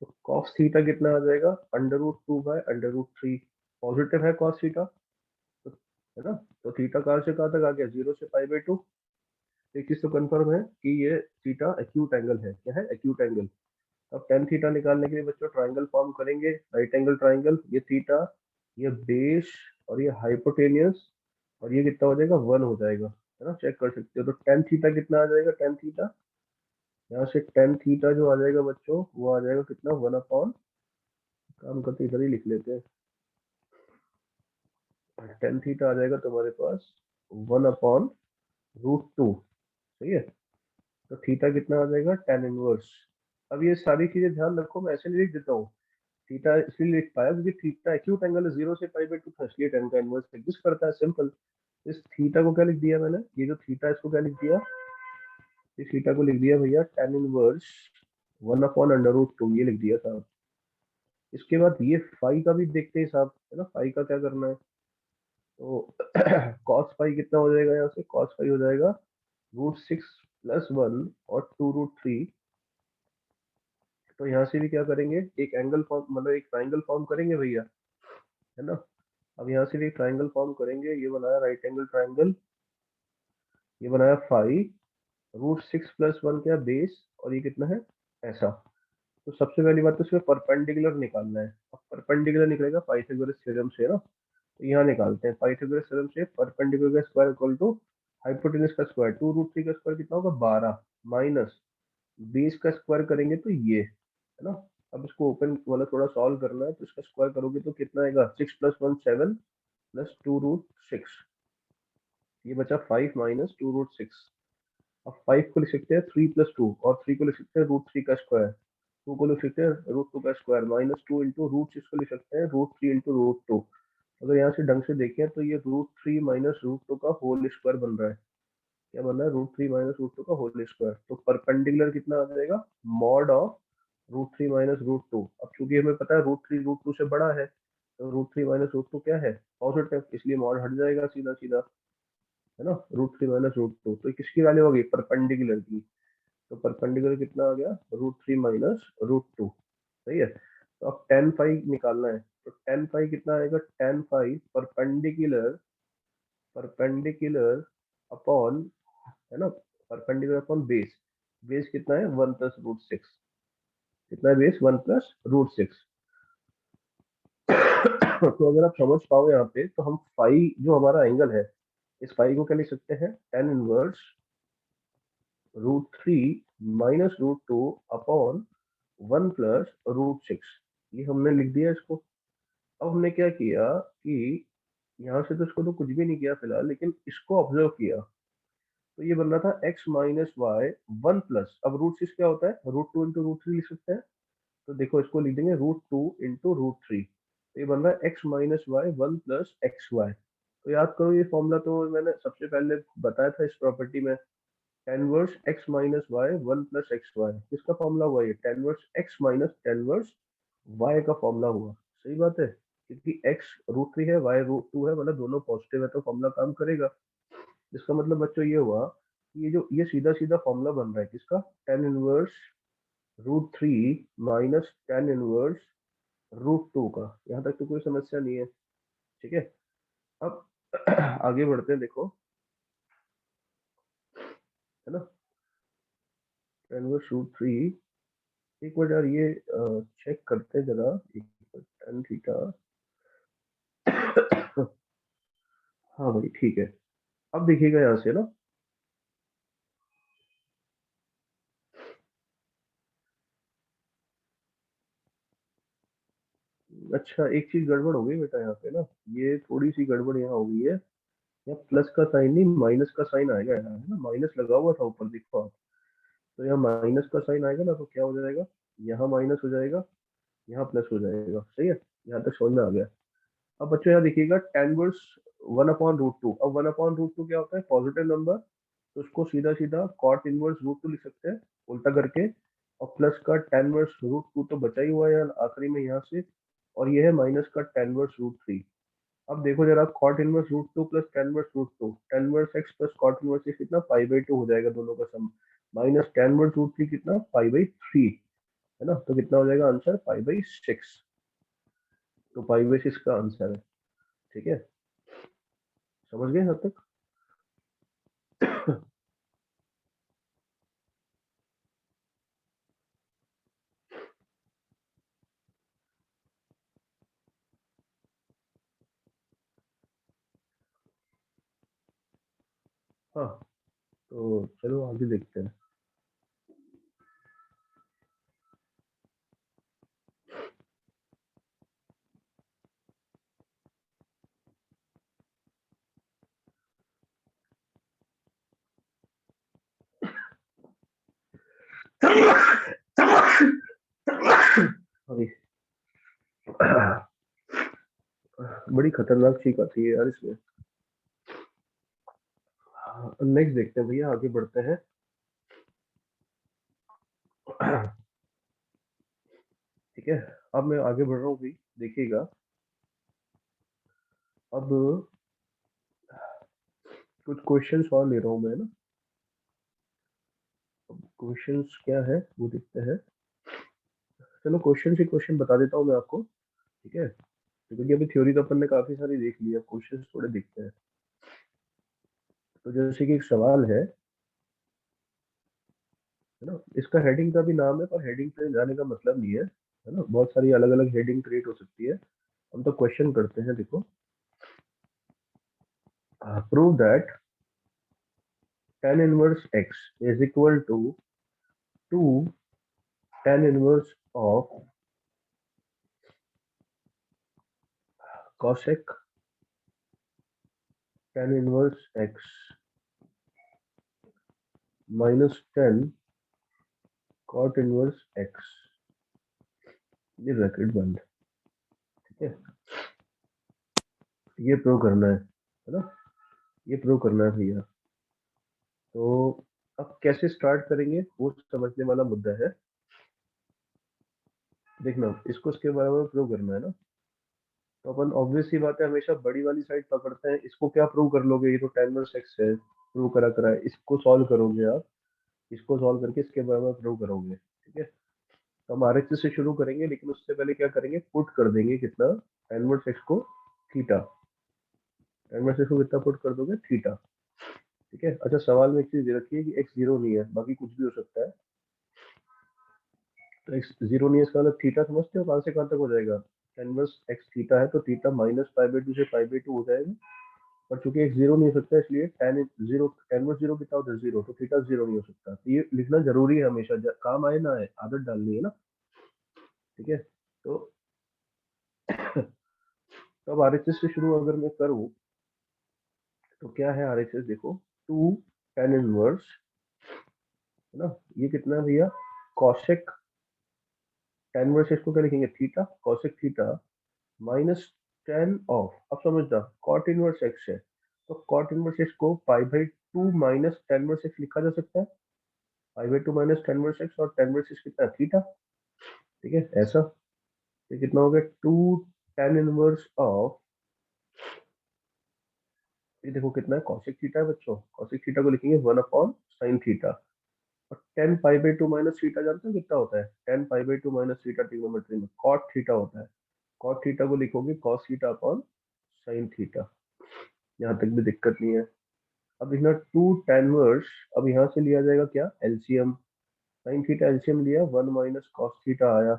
तो कॉस थीटा कितना आ जाएगा, √2/√3। पॉजिटिव है कॉस थीटा, तो है ना। तो थीटा कहाँ से कहाँ तक आ गया, 0 से π/2। एक चीज तो कंफर्म है कि ये थीटा एक्यूट एंगल है, क्या है, एक्यूट एंगल। अब टेन थीटा निकालने के लिए बच्चों ट्राइंगल फॉर्म करेंगे, राइट एंगल ट्राइंगल, ये थीटा, ये बेस, और ये हाइपोटेनियस, और ये कितना हो जाएगा, 1 हो जाएगा, है ना, चेक कर सकते हो। तो टेन थीटा कितना आ जाएगा, टेन थीटा, यहाँ से टेन थीटा जो आ जाएगा बच्चों, वो आ जाएगा कितना, 1/, काम करते इधर ही लिख लेते हैं, टेन थीटा आ जाएगा तुम्हारे पास 1/√2, सही है। तो थीटा कितना आ जाएगा, टेन इनवर्स। अब ये सारी चीजें ध्यान रखो, मैं ऐसे नहीं लिख देता हूँ, थीटा इसलिए लिख पाया क्योंकि थीटा एक्यूट एंगल है, 0 से π/2 था, इसलिए टेन का इनवर्स एग्जिस्ट करता है, सिंपल। इस थीटा को क्या लिख दिया मैंने, ये जो थीटा है इसको क्या लिख दिया, इस थीटा को लिख दिया भैया टेन इनवर्स 1/√2, ये लिख दिया साहब। इसके बाद ये फाई का भी देखते हैं साहब, है ना, फाई का क्या करना है। तो कॉस फाई कितना हो जाएगा, यहाँ से कॉस फाई हो जाएगा √6 + 1 और 2√3। तो यहाँ से भी क्या करेंगे, एक एंगल फॉर्म, मतलब एक ट्राइंगल फॉर्म करेंगे भैया, है ना। अब यहाँ से भी ट्राइंगल फॉर्म करेंगे, ये बनाया राइट एंगल ट्राइंगल, ये बनाया फाई, √6 + 1 क्या, बेस, और ये कितना है, ऐसा। तो सबसे पहली बात तो इसमें परपेंडिकुलर निकालना है। अब परपेंडिकुलर निकलेगा पाइथागोरस थ्योरम से ना, तो यहाँ निकालते हैं पाइथागोरस थ्योरम से, परपेंडिकुलर का स्क्वायर इक्वल टू हाइपोटेनस का स्क्वायर, 2√3 का स्क्वायर कितना होगा, 12, माइनस बेस का स्क्वायर करेंगे तो ये, है ना। अब इसको ओपन वाला थोड़ा सॉल्व करना है, तो इसका स्क्वायर करोगे तो कितना आएगा, 6 + 1 7 + 2√6, ये बचा 5 माइनस 2√6। अब 5 को लिख सकते हैं 3 + 2, और 3 को लिख सकते हैं √3 का स्क्वायर, 2 को लिख सकते हैं √2 का स्क्वायर, माइनस 2 इंटू √6 को लिख सकते हैं √3 इंटू √2। अगर यहाँ से ढंग से देखें तो ये √3 माइनस √2 का होल स्क्वायर बन रहा है, क्या बन रहा है, √3 माइनस √2 का होल स्क्वायर। तो परपेंडिकुलर कितना आ जाएगा, मॉड ऑफ √3 माइनस √2। अब चूंकि हमें पता है √3 √2 से बड़ा है, तो √3 माइनस √2 क्या है, पॉजिटिव, इसलिए मॉड हट जाएगा सीधा सीधा, है ना, √3 माइनस √2। तो किसकी वैल्यू होगी, परपेंडिकुलर की। तो परपेंडिकुलर कितना आ गया, √3 माइनस √2, सही है। तो अब टेन फाई निकालना है, तो टेन फाई कितना आएगा, tan phi perpendicular, perpendicular upon, है ना, परपेंडिकुलर अपॉन बेस, बेस कितना है, 1 + √6, कितना है बेस, 1 + √6। तो अगर आप समझ पाओ यहाँ पे, तो हम फाई जो हमारा एंगल है, इस फाई को क्या लिख सकते हैं, टेन इनवर्स √3 माइनस √2 अपॉन 1 + √6, ये हमने लिख दिया इसको। अब हमने क्या किया कि यहाँ से तो इसको तो कुछ भी नहीं किया फिलहाल, लेकिन इसको ऑब्जर्व किया, तो ये बन रहा था x माइनस वाई 1 प्लस, अब √6 क्या होता है, √2 इंटू √3 लिख सकते हैं। तो देखो इसको लिख देंगे √2 इंटू √3, तो ये बन रहा है x माइनस वाई 1 + xy। तो याद करो ये फॉर्मूला तो मैंने सबसे पहले बताया था इस प्रॉपर्टी में, tan inverse x minus y 1 + xy, किसका फॉर्मूला हुआ ये, tan inverse x minus tan inverse y का फॉर्मूला हुआ, सही बात है, क्योंकि x √3 है, y √2 है, मतलब दोनों पॉजिटिव है, तो फॉर्मूला काम करेगा। इसका मतलब बच्चों ये हुआ कि ये सीधा सीधा फॉर्मूला बन रहा है किसका, tan inverse √3 minus tan inverse √2 का। यहाँ तक तो कोई समस्या नहीं है, ठीक है। अब आगे बढ़ते हैं, देखो, है ना। tan inverse root 3। एक बार यार ये चेक करते हैं जरा, एक बार tan थीटा। हाँ भाई ठीक है। अब देखिएगा यहाँ से ना, अच्छा एक चीज गड़बड़ हो गई बेटा यहाँ पे ना, ये थोड़ी सी गड़बड़ यहाँ हो गई है। यहाँ प्लस का साइन नहीं माइनस का साइन आएगा यहाँ, है ना, माइनस लगा हुआ था ऊपर देखो आप। तो यहाँ माइनस का साइन आएगा ना, तो क्या हो जाएगा, यहाँ माइनस हो जाएगा, यहाँ प्लस हो जाएगा। सही है, यहाँ तक समझ में आ गया। अब बच्चों यहाँ देखिएगा tan वर्स 1/√2। अब 1/√2 क्या होता है, पॉजिटिव नंबर, तो उसको सीधा सीधा cot इनवर्स रूट 2 लिख सकते हैं उल्टा करके। और प्लस का tan वर्स रूट 2 तो बचा ही हुआ है यार आखिरी में यहाँ से, और ये है माइनस का tan वर्स रूट 3। अब देखो जरा, cot inverse root 2 plus tan inverse root 2, tan inverse x plus cot inverse x कितना, π/2 हो जाएगा दोनों का sum, minus tan inverse root 3 कितना, π/3, है ना। तो कितना हो जाएगा आंसर, π/6। तो π/6 का आंसर है। ठीक है, समझ गए यहाँ तक। हाँ, तो चलो आगे देखते हैं। अभी बड़ी खतरनाक चीज आती है यार इसमें। नेक्स्ट देखते हैं भैया, आगे बढ़ते हैं। ठीक है, अब मैं आगे बढ़ रहा हूँ भाई, देखिएगा। अब कुछ क्वेश्चंस और ले रहा हूँ मैं ना। क्वेश्चंस क्या है वो देखते हैं। चलो क्वेश्चन से क्वेश्चन बता देता हूँ मैं आपको, ठीक है, क्योंकि अभी थ्योरी तो अपन ने काफी सारी देख ली है, क्वेश्चंस थोड़े देखते हैं। तो जैसे कि एक सवाल है ना, इसका हेडिंग का भी नाम है, पर हेडिंग पे जाने का मतलब नहीं है ना, बहुत सारी अलग अलग हेडिंग क्रिएट हो सकती है। हम तो क्वेश्चन करते हैं, देखो। Prove that tan inverse x is equal to 2 tan inverse of cosec tan inverse x minus 10 cot inverse x, ये ब्रैकेट बंद। ठीक है, ये प्रूव करना है ना, ये प्रूव करना है भैया। तो अब कैसे स्टार्ट करेंगे वो समझने वाला मुद्दा है। देखना, इसको इसके बराबर प्रूव करना है ना, तो अपन ऑब्वियस सी बात है हमेशा बड़ी वाली साइड पकड़ते हैं। इसको क्या प्रूव कर लोगे, ये तो tan इनवर्स x है, प्रूव करा है। इसको सॉल्व करोगे आप, इसको सॉल्व करके इसके बराबर प्रूव करोगे। ठीक है, तो हम RHS से शुरू करेंगे, लेकिन उससे पहले क्या करेंगे, पुट कर देंगे कितना, tan इनवर्स x को थीटा, tan इनवर्स x को कितना पुट कर दोगे, थीटा। ठीक है, अच्छा सवाल में एक चीज रखिए कि x 0 नहीं है, बाकी कुछ भी हो सकता है। तो x 0 नहीं है, इसका मतलब थीटा समझते हो कहां से कहां तक हो जाएगा, tan इनवर्स x थीटा है तो थीटा माइनस π/2 से π/2 हो जाएगा। और चूंकि x 0 नहीं हो सकता, इसलिए tan इनवर्स 0 कितना होता है, 0, तो थीटा 0 नहीं हो सकता। तो ये लिखना जरूरी है हमेशा, काम आए ना आए, आदत डालनी है ना। ठीक है, तो अब RHS से शुरू अगर मैं करूं, तो क्या है RHS, देखो, 2 tan इनवर्स, है ना, ये कितना है भैया, कॉसेक tan इनवर्स, इसको क्या लिखेंगे, theta, cosec theta minus 10 of, अब समझना, कॉट इनवर्स एक्स है, तो कॉट इनवर्स एक्स को π/2 माइनस tan इनवर्स एक्स लिखा जा सकता है, π/2 माइनस tan इनवर्स एक्स, और tan इनवर्स एक्स कितना है, थीटा। ठीक है, ऐसा, ये कितना हो गया, 2 tan इनवर्स ऑफ, ये देखो कितना है, कॉसेक थीटा है बच्चों, कॉसेक थीटा को लिखेंगे 1/sin थीटा। और tan π/2 माइनस थीटा जानते हो कितना होता है, tan π/2 माइनस थीटा ट्रिग्नोमेट्री में cot थीटा होता है, cot थीटा को लिखोगे cos theta upon sin theta. यहाँ तक भी दिक्कत नहीं है। अब देखना 2 tan वर्स, अब यहाँ से लिया जाएगा क्या, एलसीएम, साइन थीटा एलसीएम लिया 1 माइनस कॉस थीटा आया,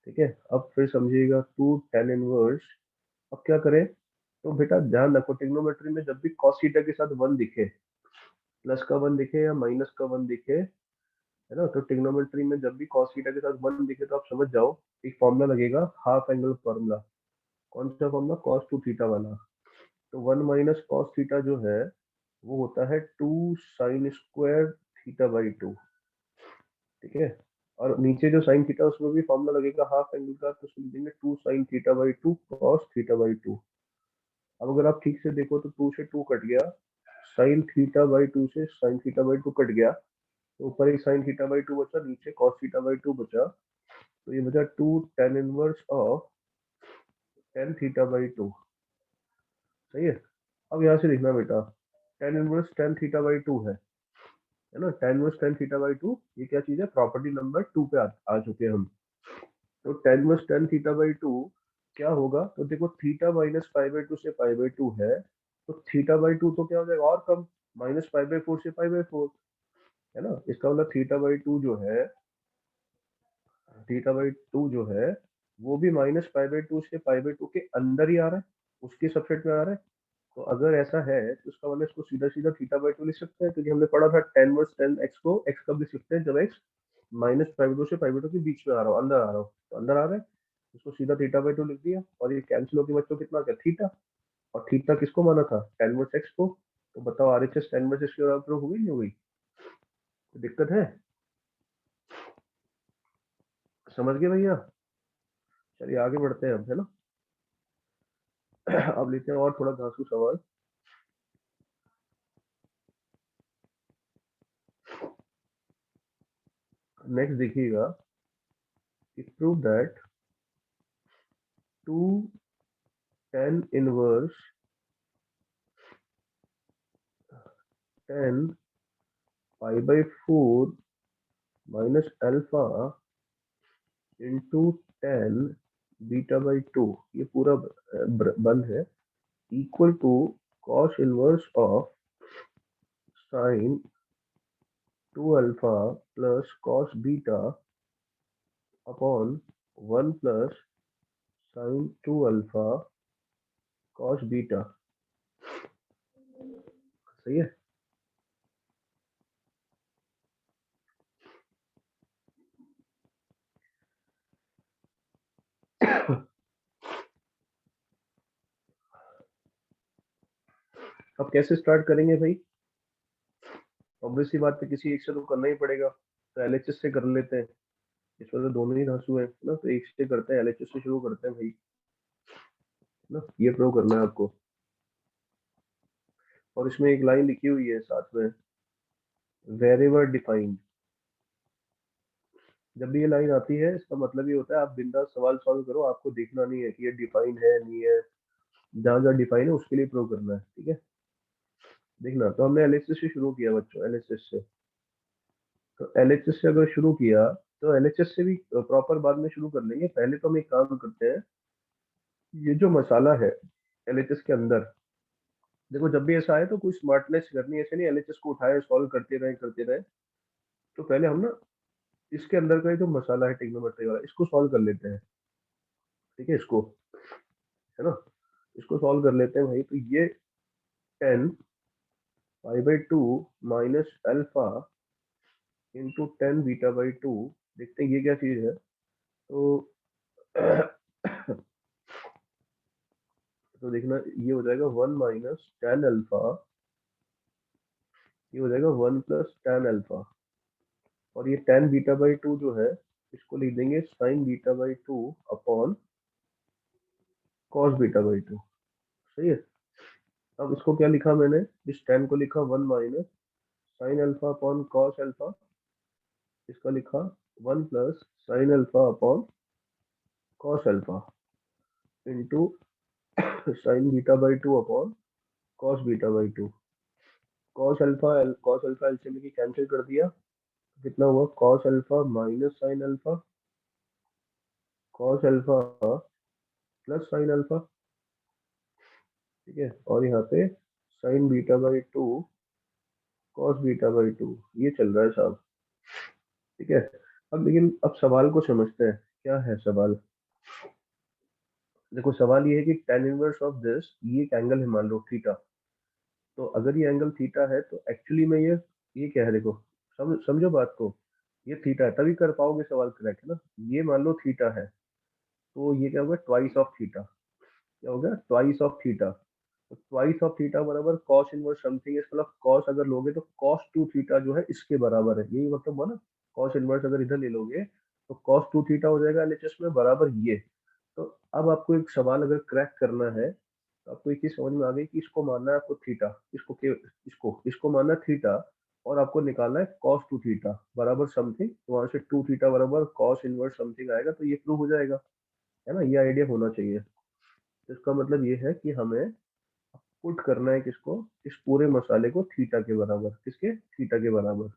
ठीक है। अब फिर समझिएगा 2 tan इनवर्स। अब क्या करें, तो बेटा ध्यान रखो ट्रिग्नोमेट्री में जब भी कॉस थीटा के साथ 1 दिखे, प्लस का 1 दिखे या माइनस का 1 दिखे, है ना, तो ट्रिग्नोमेट्री में जब भी कॉस थीटा के साथ 1 दिखे तो आप समझ जाओ एक फॉर्मूला लगेगा, हाफ एंगल फॉर्मूला। कौन सा फॉर्मूला? कॉस टू थीटा वाला। तो 1 माइनस कॉस थीटा जो है वो होता है 2 साइन स्क्वायर थीटा बाई 2, ठीक है। और नीचे जो साइन थीटा उसमें भी फॉर्मूला लगेगा हाफ एंगल का, तो उसमें लिख देंगे 2 sine theta by 2 cos theta by 2। अब अगर आप ठीक से देखो तो 2 से 2 कट गया, साइन थीटा बाई 2 से साइन थीटा बाई 2 कट गया, तो ऊपर एक साइन थीटा बाई 2 बचा, नीचे कॉस थीटा बाई 2 बचा, तो ये बचा 2 tan inverse of tan theta by 2। सही है। अब यहाँ से देखना बेटा, tan inverse tan theta by 2 है ना, tan inverse tan theta by 2, ये क्या चीज है? प्रॉपर्टी नंबर 2 पे आ चुके हैं हम। तो tan inverse tan theta by 2 क्या होगा? तो देखो थीटा माइनस पाई बाई 2 से पाई बाई 2 है, तो थीटा बाई 2 तो क्या हो जाएगा और कम, माइनस पाई बाई 4 से पाई बाई 4, है ना। इसका मतलब थीटा बाई 2 जो है, थीटा बाई 2 जो है वो भी माइनस पाई बाई 2 से पाई बाई 2 के अंदर ही आ रहा है, उसके सबसेट में आ रहा है। तो अगर ऐसा है तो इसका मतलब इसको सीधा सीधा थीटा बाई 2 लिख सकते हैं, क्योंकि हमने पढ़ा था tan वर्स tan x को x कब लिख सकते हैं? जब x माइनस पाई बाई 2 से पाई बाई 2 के बीच में आ रहा हो, अंदर आ रहा हो, तो अंदर आ रहा है, इसको सीधा थीटा बाई 2 लिख दिया, और ये कैंसिल होकर बच्चों कितना क्या? थीटा। और थीटा किसको माना था? tan वर्स x को। तो बताओ आरएचएस tan वर्स x के बराबर हो गई नहीं हो गई? तो दिक्कत है? समझ गए भैया? चलिए आगे बढ़ते हैं अब, है ना। अब लेते हैं और थोड़ा घांसू सवाल। नेक्स्ट देखिएगा, prove that 2 tan inverse tan pi by 4 minus alpha into tan beta by 2, ये पूरा बंद है, equal to cos inverse of sine 2 alpha plus cos beta upon 1 plus sine 2 alpha cos beta. सही है। अब कैसे स्टार्ट करेंगे भाई? ऑब्वियसली बात है, किसी एक से तो करना ही पड़ेगा, तो एलएचएस से कर लेते हैं। इसमें तो दोनों ही धांसू है ना, तो एक से करते हैं, एलएचएस से शुरू करते हैं भाई, ना ये प्रूव करना है आपको। और इसमें एक लाइन लिखी हुई है साथ में, वेरेवर डिफाइंड। जब भी ये लाइन आती है इसका मतलब ये होता है आप बिंदास सवाल सॉल्व करो, आपको देखना नहीं है कि ये डिफाइन है नहीं है, जहां जहां डिफाइन है उसके लिए प्रूव करना है, ठीक है। देखना, तो हमने एलएचएस से शुरू किया बच्चों, एलएचएस से। तो एलएचएस से अगर शुरू किया तो एलएचएस से भी प्रॉपर बाद में शुरू कर लेंगे, पहले तो हम एक काम करते हैं, ये जो मसाला है एलएचएस के अंदर, देखो जब भी ऐसा आए तो कोई स्मार्टनेस करनी है, ऐसे नहीं एलएचएस को उठाए सॉल्व करते रहे। तो पहले हम ना इसके अंदर का ये जो मसाला है ट्रिग्नोमेट्री वाला, इसको सॉल्व कर लेते हैं, ठीक है, इसको, है ना, इसको सॉल्व कर लेते हैं भाई। तो ये 10 pi by 2 minus alpha into 10 beta by 2, देखते हैं ये क्या चीज है। तो तो देखना ये हो जाएगा 1 माइनस टेन अल्फा, ये हो जाएगा 1 प्लस टेन अल्फा, और ये टेन बीटा बाई 2 जो है इसको लिख देंगे sign beta by 2 upon cos beta by 2। सही है। अब इसको क्या लिखा मैंने, इस टेन को लिखा 1 minus sine alpha upon cos alpha, इसका लिखा 1 plus sine alpha upon cos alpha into sine beta by 2 upon cos beta by 2। Cos alpha LCM की कैंसिल कर दिया, कितना हुआ? Cos alpha minus sine alpha, cos alpha plus sine alpha, ठीक है। और यहाँ पे sign beta by 2 cos beta by 2, ये चल रहा है साहब। ठीक है। अब लेकिन अब सवाल को समझते हैं, क्या है सवाल। देखो सवाल ये है कि tan इनवर्स ऑफ दिस, ये एक एंगल है मान लो थीटा। तो अगर ये एंगल थीटा है तो एक्चुअली में ये क्या है, देखो समझो बात को। ये थीटा है तभी कर पाओगे सवाल करेक्ट है ना। ये मान लो थीटा है, तो ये क्या होगा, ट्वाइस ऑफ थीटा। क्या होगा, ट्वाइस ऑफ थीटा। तो ट्वाइस ऑफ थीटा बराबर कॉस इनवर्स समथिंग, इसका मतलब कॉस अगर लोगे तो कॉस टू थीटा जो है इसके बराबर है, यही मतलब हुआ ना। कॉस इनवर्स अगर इधर ले लोगे तो कॉस टू थीटा हो जाएगा एलएचएस में बराबर ये। तो अब आपको एक सवाल अगर क्रैक करना है तो आपको एक चीज समझ में आ गई कि इसको मानना है आपको थीटा, इसको मानना है थीटा, और आपको निकालना है कॉस टू थीटा बराबर समथिंग। तो वहां से टू थीटा बराबर कॉस इनवर्स समथिंग आएगा, तो ये प्रूव हो जाएगा, है ना। ये आइडिया होना चाहिए। तो इसका मतलब ये है कि हमें पुट करना है किसको, इस पूरे मसाले को थीटा के बराबर, किसके, थीटा के बराबर।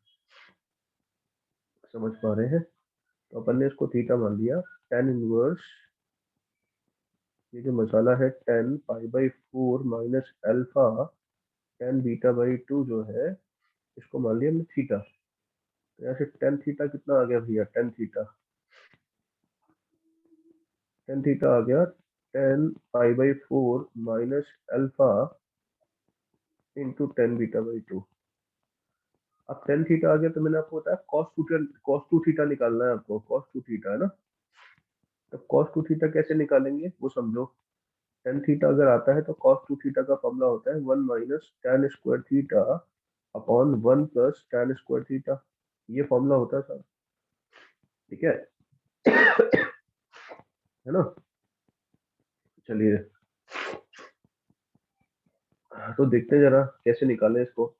समझ पा रहे हैं। तो अपन ने इसको थीटा मान लिया। tan इनवर्स, ये जो मसाला है tan pi by four minus alpha tan beta by two जो है, इसको मान लिया हमने थीटा। तो यहाँ से tan थीटा कितना आ गया भैया, tan थीटा आ गया tan pi by four minus alpha into tan beta by two. अब tan थीटा आ गया तो मैंने आपको बताया cos टू थीटा निकालना है आपको, cos टू थीटा है ना। तो cos टू थीटा कैसे निकालेंगे वो समझो। tan थीटा अगर आता है तो cos टू थीटा का फॉर्मूला होता है 1 minus tan square theta upon 1 plus tan square theta. ये फॉर्मूला होता है सर, ठीक है है ना। चलिए तो देखते हैं जरा कैसे निकालें इसको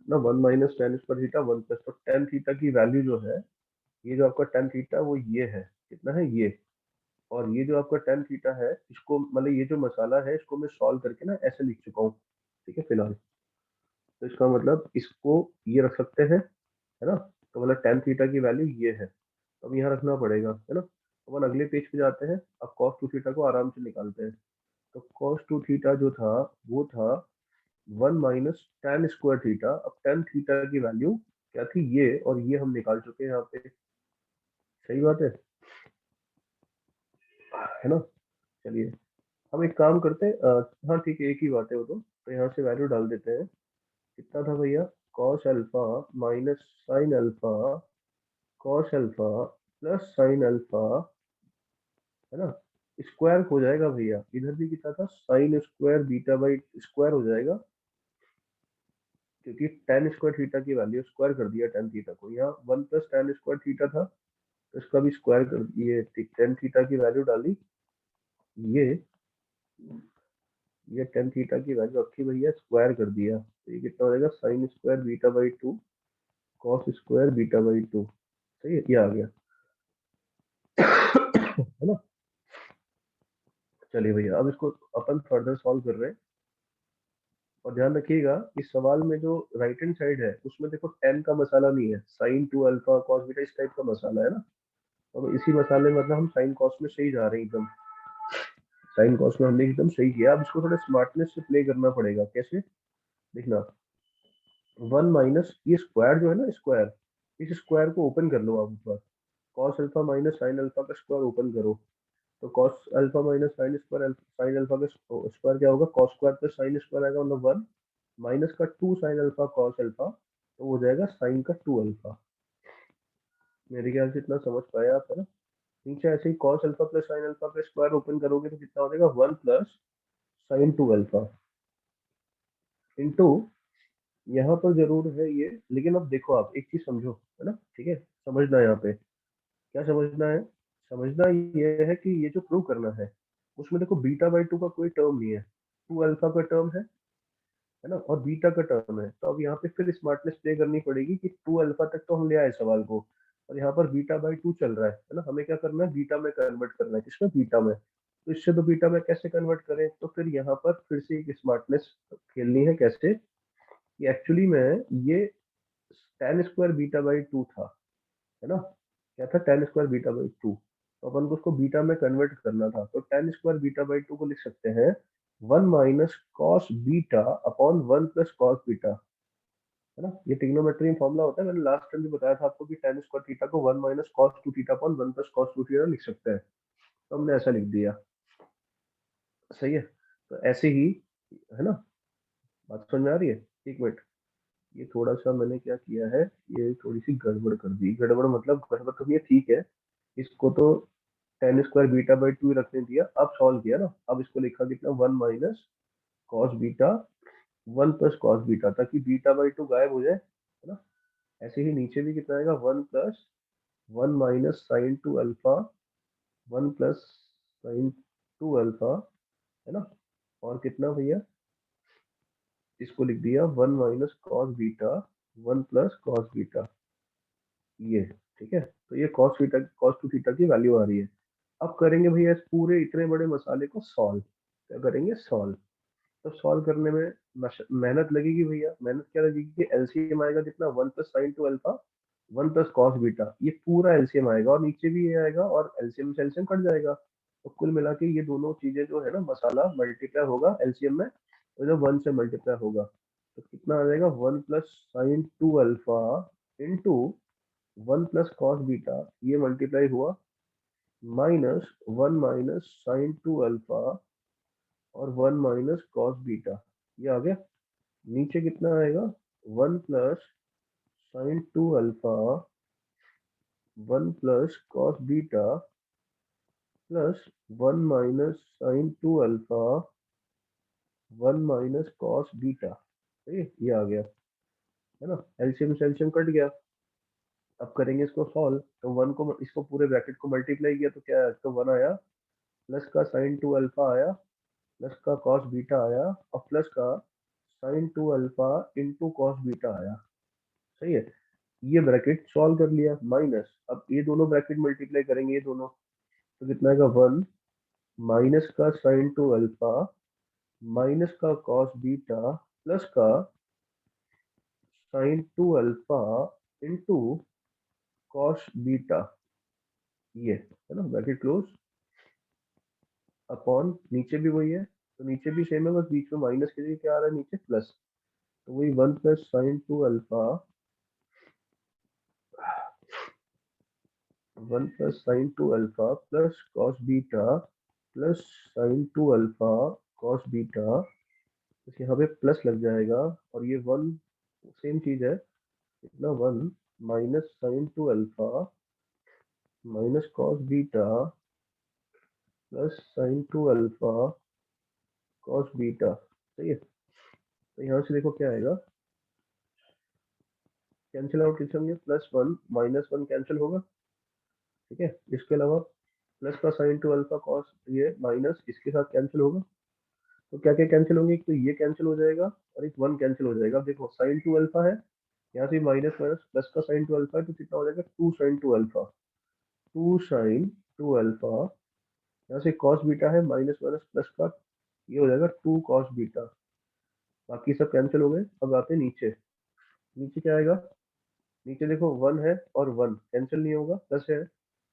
ना। 1 minus tan square theta 1 plus, तो tan थीटा की वैल्यू जो है, ये जो आपका tan थीटा वो ये है, कितना है ये। और ये जो आपका tan थीटा है, इसको मतलब ये जो मसाला है इसको मैं सॉल्व करके ना ऐसे लिख चुका हूँ, ठीक है फिलहाल। तो इसका मतलब इसको ये रख सकते हैं, है ना। तो मतलब tan थीटा की वैल्यू ये है, तो अब यहाँ रखना पड़ेगा, है ना। तो अपन अगले पेज पे जाते हैं, अब cos टू थीटा को आराम से निकालते हैं। तो cos टू थीटा जो था वो था 1 माइनस tan स्क्वायर थीटा। अब tan थीटा की वैल्यू क्या थी, ये, और ये हम निकाल चुके हैं यहाँ पे। सही बात है ना। चलिए हम एक काम करते हैं, हाँ ठीक है, एक ही बात है वो तो यहाँ से वैल्यू डाल देते हैं। कितना था भैया, cos alpha minus sine alpha, cos alpha plus sine alpha, है ना। स्क्वायर हो जाएगा भैया, इधर भी कितना था, sine square beta by square हो जाएगा, क्योंकि tan स्क्वायर थीटा की वैल्यू स्क्वायर कर दिया tan थीटा को। यहाँ 1 प्लस tan स्क्वायर थीटा था, तो इसका भी स्क्वायर कर दिए, tan थीटा की वैल्यू डाली, ये ये tan थीटा की वैल्यू रखी भैया, स्क्वायर कर दिया, तो ये कितना हो जाएगा, sine square beta by two cos square beta by two. सही है, ये आ गया है ना। चलिए भैया अब इसको अपन फर्दर सॉल्व कर रहे हैं। और ध्यान रखिएगा इस सवाल में जो राइट हैंड साइड है उसमें देखो tan का मसाला नहीं है, sign to alpha cos beta इस टाइप का मसाला है ना। तो इसी मसाले में मतलब हम साइन कॉस में सही जा रहे हैं एकदम, साइन कॉस में हमने एकदम सही किया। अब इसको थोड़ा स्मार्टनेस से प्ले करना पड़ेगा, कैसे देखना। 1 माइनस ये स्क्वायर जो है ना, स्क्वायर, इस स्क्वायर को ओपन कर लो आप ऊपर। Cos alpha minus sine alpha का स्क्वायर ओपन करो, तो cos alpha minus sine square, sine alpha का स्क्वायर क्या होगा, cos square plus sine square आएगा मतलब 1 माइनस का 2 साइन अल्फा cos अल्फा, तो हो जाएगा साइन का 2 अल्फा। मेरे ख्याल से इतना समझ पाया आप, है ना। नीचे ऐसे ही cos alpha plus sine alpha का स्क्वायर ओपन करोगे तो कितना हो जाएगा, 1 प्लस साइन 2 अल्फा इंटू, यहाँ पर जरूर है ये, लेकिन अब देखो आप एक चीज समझो, है ना, ठीक है। समझना है यहाँ पे, क्या समझना है, समझना ये है कि ये जो प्रूव करना है उसमें देखो बीटा बाई टू का कोई टर्म नहीं है, टू अल्फा का टर्म है ना, और बीटा का टर्म है। तो अब यहाँ पे फिर स्मार्टनेस प्ले करनी पड़ेगी कि टू अल्फा तक तो हम ले आए सवाल को, और यहाँ पर बीटा बाई टू चल रहा है ना। हमें क्या करना है, बीटा में कन्वर्ट करना है, किसमें, बीटा में। तो इससे तो बीटा में कैसे कन्वर्ट करें, तो फिर यहाँ पर फिर से एक स्मार्टनेस खेलनी है, कैसे कि एक्चुअली में ये tan square beta by two था, है ना। क्या था, tan square beta by two, तो अपन को उसको बीटा में कन्वर्ट करना था। तो tan square beta by two को लिख सकते हैं 1 minus cos beta upon 1 plus cos beta. है ना। ये ट्रिग्नोमेट्री में फॉर्मूला होता है, मैंने लास्ट टाइम भी बताया था आपको कि tan स्क्वायर थीटा को 1 minus cos 2 theta upon 1 plus cos 2 theta लिख सकते हैं, तो हमने ऐसा लिख दिया। सही है, तो ऐसे ही, है ना, बात समझ में आ रही है। एक मिनट, ये थोड़ा सा मैंने क्या किया है, ये थोड़ी सी गड़बड़ कर दी। गड़बड़ मतलब गड़बड़ तो नहीं है, ठीक है। इसको तो tan स्क्वायर बीटा बाई 2 रखने दिया, अब सॉल्व किया ना, अब इसको लिखा कितना 1 minus cos beta 1 plus cos beta, ताकि बीटा बाई 2 गायब हो जाए, है ना। ऐसे ही नीचे भी कितना आएगा 1 plus 1 minus sine 2 alpha 1 plus sine 2 alpha, है ना। और कितना भैया, इसको लिख दिया 1 minus cos beta 1 plus cos beta, ये ठीक है। तो ये कॉस थीटा कॉस 2 थीटा की वैल्यू आ रही है। अब करेंगे भैया इस पूरे इतने बड़े मसाले को सॉल्व। क्या करेंगे, सॉल्व। तो सॉल्व करने में मेहनत लगेगी भैया। मेहनत क्या लगेगी कि एलसीएम आएगा कितना 1 plus sine 2 alpha 1 plus cos beta, ये पूरा एलसीएम आएगा और नीचे भी ये आएगा और एलसीएम से एलसीएम कट जाएगा। तो कुल मिला के ये दोनों चीजें जो है ना, मसाला मल्टीप्लाई होगा एलसीएम में, तो जब 1 से मल्टीप्लाई होगा तो कितना आ जाएगा 1 plus sine 2 alpha into 1 plus cos beta, ये मल्टीप्लाई हुआ, माइनस 1 माइनस साइन 2 अल्फा और 1 माइनस कॉस बीटा, ये आ गया। नीचे कितना आएगा 1 plus sine 2 alpha 1 plus cos beta plus 1 minus sine 2 alpha 1 minus cos beta. सही है, ये आ गया, है ना। एलसीएम से एलसीएम कट गया। अब करेंगे इसको सॉल्व, तो 1 को इसको पूरे ब्रैकेट को मल्टीप्लाई किया तो क्या है, तो 1 आया, प्लस का साइन 2 अल्फा आया, प्लस का कॉस बीटा आया और प्लस का sine 2 alpha into cos beta आया। सही है, ये ब्रैकेट सॉल्व कर लिया, माइनस अब ये दोनों ब्रैकेट मल्टीप्लाई करेंगे ये दोनों, तो कितना आएगा 1 माइनस का साइन 2 अल्फा माइनस का कॉस बीटा प्लस का sine 2 alpha into cos beta, ये है ना, ब्रैकेट क्लोज, अपॉन नीचे भी वही है, तो नीचे भी सेम है, बस बीच में माइनस के लिए क्या आ रहा है नीचे प्लस, तो वही 1 plus sine 2 alpha 1 plus sine 2 alpha plus cos beta plus sine 2 alpha cos beta, तो यहाँ पे प्लस लग जाएगा और ये 1 सेम चीज है, इतना 1 minus sine 2 alpha minus cos beta plus sine 2 alpha cos beta. सही है, तो यहाँ से देखो क्या आएगा, कैंसिल आउट किससे होंगे, प्लस 1 माइनस 1 कैंसिल होगा, ठीक है। इसके अलावा प्लस का साइन 2 अल्फा कॉस, ये माइनस इसके साथ कैंसिल होगा, तो क्या क्या कैंसिल होंगे, एक तो ये कैंसिल हो जाएगा और एक 1 कैंसिल हो जाएगा। अब देखो साइन 2 अल्फा है, यहाँ से माइनस माइनस प्लस का साइन 2 अल्फा है, तो कितना हो जाएगा 2 साइन 2 अल्फा 2 साइन 2 अल्फा, यहाँ से कॉस बीटा है, माइनस माइनस प्लस का, ये हो जाएगा 2 कॉस बीटा। बाकी सब कैंसिल हो गए। अब आते हैं नीचे, नीचे क्या आएगा, नीचे देखो 1 है और 1 कैंसिल नहीं होगा, प्लस है,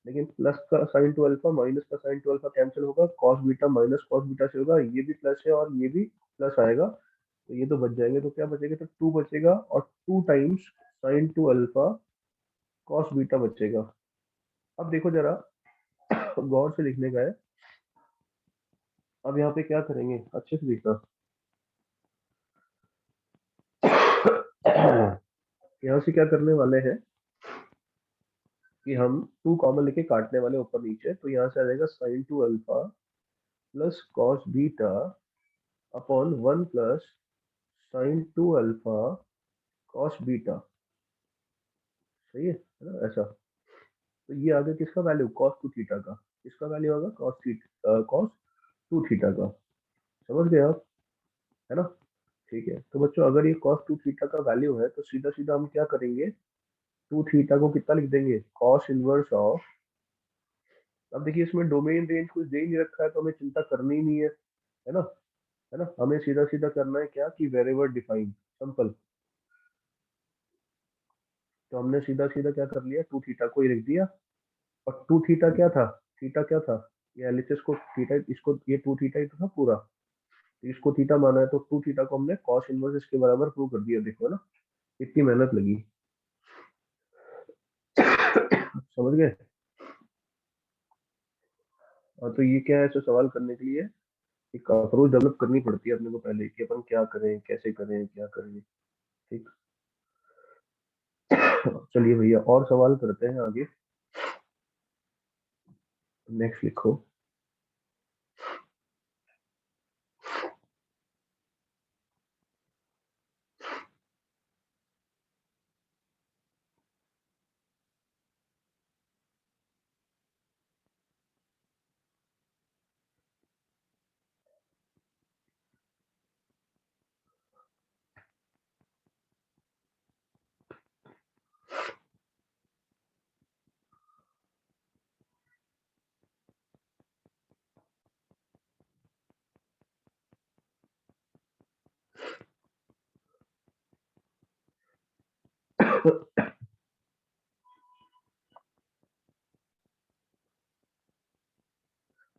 लेकिन प्लस का साइन 2 अल्फा माइनस का साइन 2 अल्फा कैंसिल होगा, cos beta minus cos beta से होगा, ये भी प्लस है और ये भी प्लस आएगा, तो ये तो बच जाएंगे, तो क्या बचेगा, तो 2 बचेगा और 2 times sign 2 alpha cos beta बचेगा। अब देखो जरा गौर से लिखने का है। अब यहाँ पे क्या करेंगे, अच्छे से देखना यहाँ से क्या करने वाले हैं कि हम 2 कॉमन लेके काटने वाले ऊपर नीचे, तो यहाँ से आ जाएगा sine 2 alpha plus cos beta upon 1 plus sine 2 alpha cos beta. सही है ना, ऐसा। तो ये आ गया किसका वैल्यू, कॉस 2 थीटा का, किसका वैल्यू आएगा कॉस 2 थीटा का। समझ गए आप, है ना। ठीक है, तो बच्चों अगर ये cos 2 थीटा का वैल्यू है तो सीधा सीधा हम क्या करेंगे, 2 थीटा को कितना लिख देंगे, cos इनवर्स ऑफ, अब देखिए इसमें डोमेन रेंज कुछ दे ही नहीं रखा है तो हमें चिंता करनी ही नहीं है ना, है ना। हमें सीधा सीधा करना है क्या कि वेरिएबल डिफाइन, सिंपल। तो हमने सीधा सीधा क्या कर लिया, 2 थीटा को ही लिख दिया, और 2 थीटा क्या था, थीटा क्या था, ये एलएचएस को थीटा, इसको ये 2 थीटा ही तो था पूरा, तो इसको थीटा माना है तो 2 थीटा को हमने cos इनवर्स इसके बराबर प्रूव कर दिया, देखो ना, इतनी मेहनत लगी। समझ गए? हाँ, तो ये क्या है, ऐसे सवाल करने के लिए एक अप्रोच डेवलप करनी पड़ती है अपने को पहले, कि अपन क्या करें, कैसे करें, क्या करें। ठीक। चलिए भैया, और सवाल करते हैं आगे। नेक्स्ट लिखो।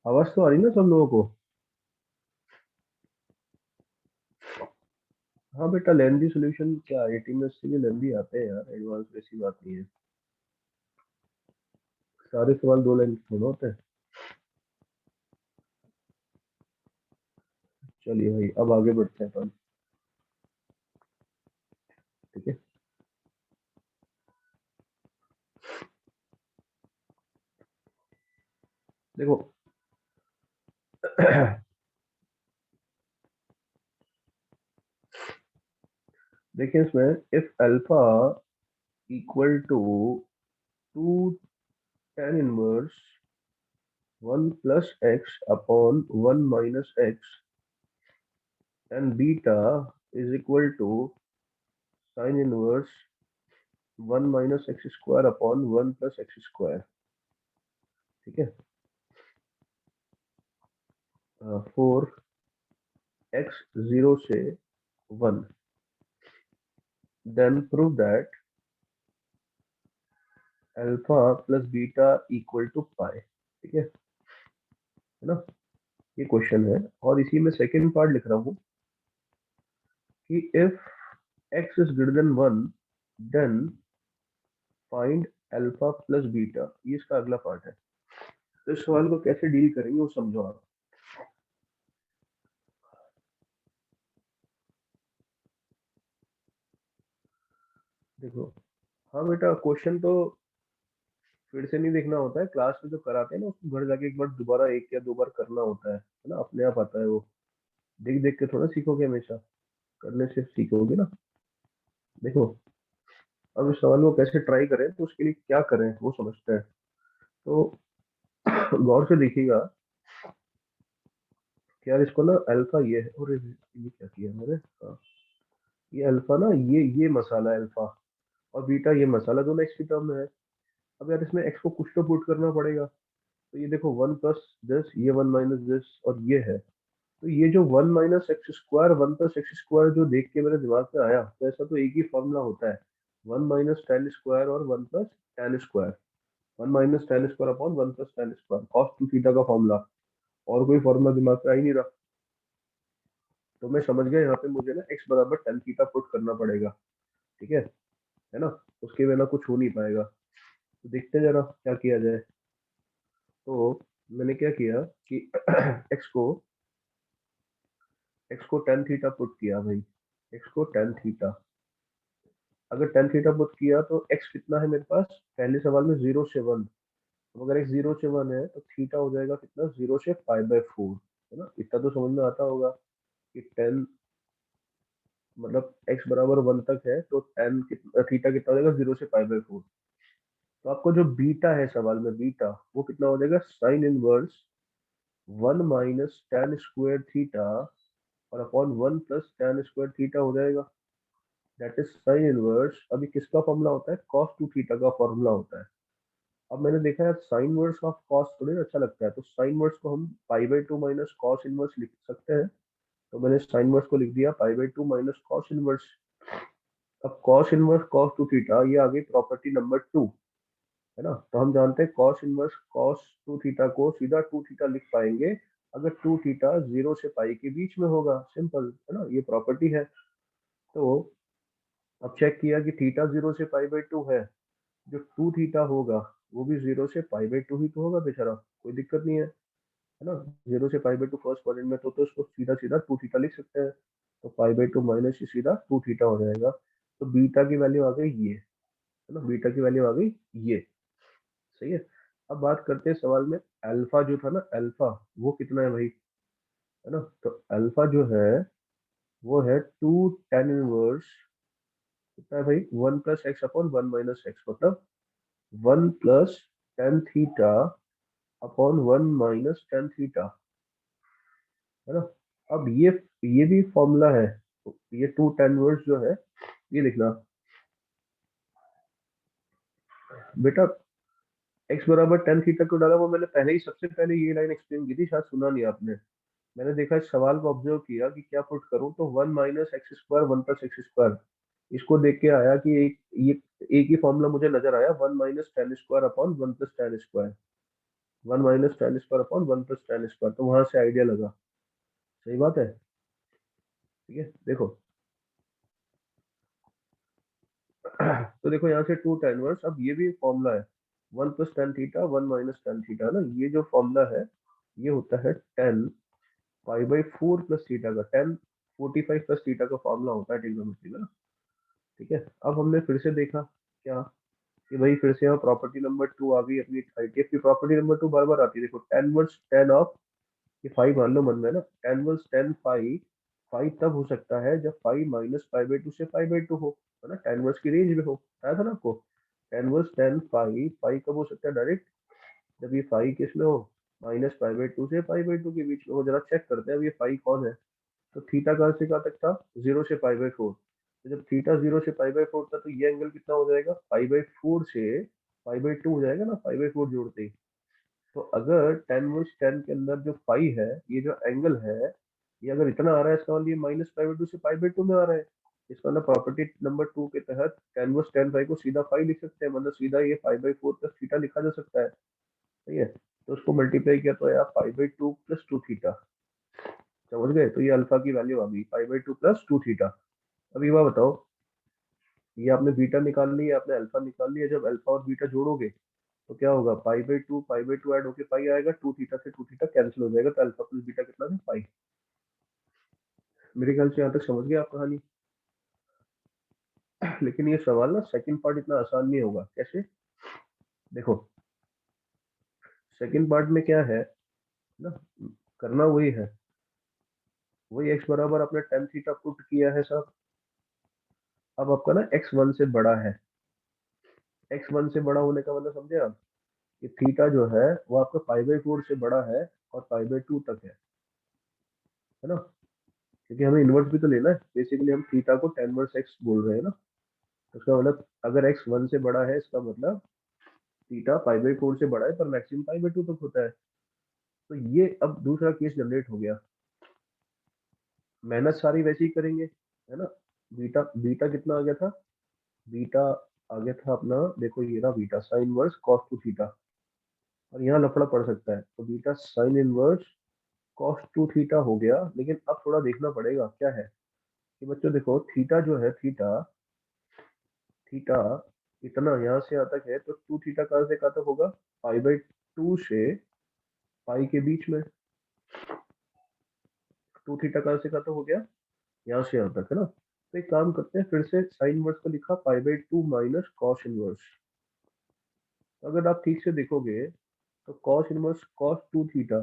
आवाज तो आ रही ना सब लोगों को? हाँ बेटा, लेंदी सॉल्यूशन क्या 18 में से भी लेंदी आते हैं यार, एडवांस वैसी बात नहीं है। सारे सवाल 2 लाइन के थोड़ा होते हैं। चलिए भाई, अब आगे बढ़ते हैं अपन। ठीक है, देखो। देखिए इसमें, if alpha equal to 2 tan 1 1 plus x upon 1 minus x and beta is equal to sin inverse 1 minus x square upon 1 plus x square। ठीक है, फॉर x 0 से 1, then prove that alpha plus beta equal to pi. ठीक है ना? ये क्वेश्चन है, और इसी में सेकंड पार्ट लिख रहा हूँ कि if x is greater than 1 then find alpha plus beta. ये इसका अगला पार्ट है। तो इस सवाल को कैसे डील करेंगे वो समझो आप। देखो, हाँ बेटा, क्वेश्चन तो फिर से नहीं देखना होता है, क्लास में जो कराते हैं ना उसको घर जाके एक बार दोबारा 1 या 2 बार करना होता है ना, अपने आप आता है वो। देख देख के थोड़ा सीखोगे, हमेशा करने से सीखोगे ना। देखो, अब इस सवाल को कैसे ट्राई करें, तो उसके लिए क्या करें वो समझते हैं। तो गौर से देखिएगा कि यार इसको ना, अल्फा ये है, और ये क्या किया मैंने, हाँ, ये अल्फा ना, ये मसाला है अल्फा, और बीटा ये मसाला, दोनों एक्स की टर्म में है। अब यार इसमें एक्स को कुछ तो पुट करना पड़ेगा। तो ये देखो, 1 प्लस दिस, ये 1 माइनस दिस, और ये है। तो ये जो 1 minus x square 1 plus x square जो देख के मेरे दिमाग में आया, तो ऐसा तो एक ही फॉर्मूला होता है, 1 माइनस tan स्क्वायर और 1 plus tan square. 1 minus tan square upon 1 plus tan square, cos two theta का फॉर्मूला। और कोई फॉर्मूला दिमाग में आ ही नहीं रहा। तो मैं समझ गया, यहाँ पे मुझे ना x बराबर tan थीटा पुट करना पड़ेगा। ठीक है ना? उसके बिना कुछ हो नहीं पाएगा। तो देखते हैं जरा क्या किया जाए। तो मैंने क्या किया कि x को tan थीटा पुट किया भाई। x को tan थीटा, अगर tan थीटा पुट किया तो x कितना है मेरे पास, पहले सवाल में 0 से 1। अब अगर x 0 से 1 है तो थीटा हो जाएगा कितना, 0 से π/4। है ना? इतना तो समझ में आता होगा कि 10, मतलब x बराबर 1 तक है तो tan कितना, थीटा कितना हो जाएगा, 0 से π/4। तो आपको जो बीटा है सवाल में, बीटा वो कितना हो जाएगा, sine inverse 1 minus tan square theta और upon 1 plus tan square theta हो जाएगा। दैट इज साइन इनवर्स, अभी किसका फॉर्मूला होता है, cos टू थीटा का फॉर्मूला होता है। अब मैंने देखा है साइन वर्स ऑफ कॉस थोड़ी ना अच्छा लगता है, तो साइन वर्स को हम π/2 माइनस कॉस इनवर्स लिख सकते हैं। तो मैंने साइन वर्स को लिख दिया π/2 माइनस कॉस इनवर्स। अब cos inverse cos two theta, ये आ गई प्रॉपर्टी नंबर 2। है ना? तो हम जानते हैं cos inverse cos two theta को सीधा 2 थीटा लिख पाएंगे अगर 2 थीटा 0 से पाई के बीच में होगा। सिंपल है ना, ये प्रॉपर्टी है। तो अब चेक किया कि थीटा 0 से पाई बाई 2 है, जो 2 थीटा होगा वो भी 0 से पाई बाई 2 ही तो होगा बेचारा, कोई दिक्कत नहीं है ना। 0 से पाई बाई 2 फर्स्ट क्वाड्रेंट में तो उसको सीधा सीधा 2 थीटा लिख सकते हैं, तो पाई बाई 2 माइनस ही सीधा 2 थीटा हो जाएगा। तो बीटा की वैल्यू आ गई ये, है ना, बीटा की वैल्यू आ गई ये। सही है। अब बात करते हैं सवाल में, अल्फा जो था ना, अल्फा वो कितना है भाई, है ना। तो अल्फा जो है वो है 2 tan इनवर्स, कितना है भाई, 1 plus x upon 1 minus x, मतलब 1 plus tan theta upon 1 minus tan theta, है ना। अब ये भी फॉर्मूला है, तो ये 2 tan इनवर्स जो है, ये लिखना बेटा, x बराबर tan थीटा को डाला, वो मैंने पहले ही सबसे पहले ये लाइन एक्सप्लेन की थी, शायद सुना नहीं आपने। मैंने देखा इस सवाल को ऑब्जर्व किया कि क्या पुट करूं, तो 1 minus x square 1 plus x square, इसको देख के आया कि एक ही फॉर्मूला मुझे नजर आया, 1 minus ten square upon 1 plus ten square, 1 minus ten square upon 1 plus ten square, तो वहां से आइडिया लगा। सही बात है। ठीक है, देखो तो देखो यहाँ से 2 tan इनवर्स, अब ये भी फॉर्मूला है, 1 plus tan theta 1 minus tan theta, ना, ये जो फॉर्मूला है ये होता है ten pi by 4 plus theta का, टेन 45 प्लस थीटा का फॉर्मूला होता है ट्रिग्नोमेट्री में ना। ठीक है, अब हमने फिर से देखा क्या, कि भाई फिर से यहाँ प्रॉपर्टी नंबर 2 आ गई अपनी, आईटीएफ की प्रॉपर्टी नंबर 2 बार बार आती है। देखो टेन वर्स टेन ऑफ, ये फाइव मान लो मन में ना, tan inverse tan five, five तब हो सकता है जब five minus five by two से फाइव बाई टू हो, है ना, टेन वर्स की रेंज में हो, आया था ना आपको। Tan inverse tan five, five कब हो सकता है डायरेक्ट, जब ये फाइव किस में हो, माइनस फाइव बाई टू से फाइव बाई टू के बीच में हो। जरा चेक करते हैं अब ये फाइव कौन है। तो थीटा कहाँ से कहाँ तक था, 0 से पाई बाई 4, तो जब थीटा 0 से पाई बाई 4 था, तो ये एंगल कितना हो जाएगा, पाई बाई 4 से पाई बाई 2 हो जाएगा ना, पाई बाई 4 जोड़ते ही। तो अगर टेन वर्स टेन के अंदर जो फाइव है, ये जो एंगल है, ये अगर इतना आ रहा है, इसका मतलब ये -पाई बाई 2 से पाई बाई 2 में आ रहा है। इसका मतलब प्रॉपर्टी नंबर 2 के तहत टेन वर्स टेन फाइव को सीधा फाइव लिख सकते हैं, मतलब सीधा ये पाई बाई 4 प्लस थीटा लिखा जा सकता है। सही है, तो उसको मल्टीप्लाई किया तो यार पाई बाई 2 प्लस 2 थीटा, समझ गए। तो ये अल्फा की वैल्यू आ गई पाई बाई 2 प्लस 2 थीटा। अब ये बात बताओ, ये आपने बीटा निकाल लिया, आपने अल्फा निकाल लिया, जब अल्फा और बीटा जोड़ोगे तो क्या होगा, पाई बाई 2 ऐड होके पाई आएगा, 2 थीटा से 2 थीटा कैंसिल हो जाएगा, तो अल्फा प्लस बीटा कितना है, पाई। मेरे ख्याल से यहाँ तक समझ गए आप कहानी। लेकिन ये सवाल ना सेकंड पार्ट इतना आसान नहीं होगा, कैसे, देखो सेकंड पार्ट में क्या है ना, करना वही है, वही एक्स बराबर अपने टेन थीटा पुट किया है सब। अब आपका ना एक्स वन से बड़ा है, एक्स वन से बड़ा होने का मतलब समझे आप, कि थीटा जो है वो आपका पाई बाई 4 से बड़ा है और पाई बाई 2 तक है ना, क्योंकि हमें इन्वर्स भी तो लेना है, बेसिकली हम थीटा को टेन वर्स एक्स बोल रहे हैं ना। तो इसका मतलब अगर एक्स वन से बड़ा है, इसका मतलब थीटा पाई बाई 4 से बड़ा है, पर मैक्सिमम पाई बाई 2 तक होता है। तो ये अब दूसरा केस जनरेट हो गया, मेहनत सारी वैसे ही करेंगे, है ना। बीटा बीटा कितना आ गया था, बीटा आ गया था अपना, देखो ये रहा beta sine inverse cos two theta, और यहाँ लफड़ा पड़ सकता है, तो beta sine inverse cos two theta हो गया। लेकिन अब थोड़ा देखना पड़ेगा क्या है, कि बच्चों देखो थीटा जो है, थीटा थीटा इतना यहाँ से यहाँ तक है, तो 2 थीटा कहाँ से कहाँ तक होगा, पाई बाई 2 से पाई के बीच में, 2 थीटा कहाँ से कहाँ तक हो गया, यहाँ से यहाँ तक, है ना। तो एक काम करते हैं, फिर से साइन इनवर्स को लिखा pi by 2 minus cos inverse. अगर आप ठीक से देखोगे तो कॉस इनवर्स कॉस 2 थीटा,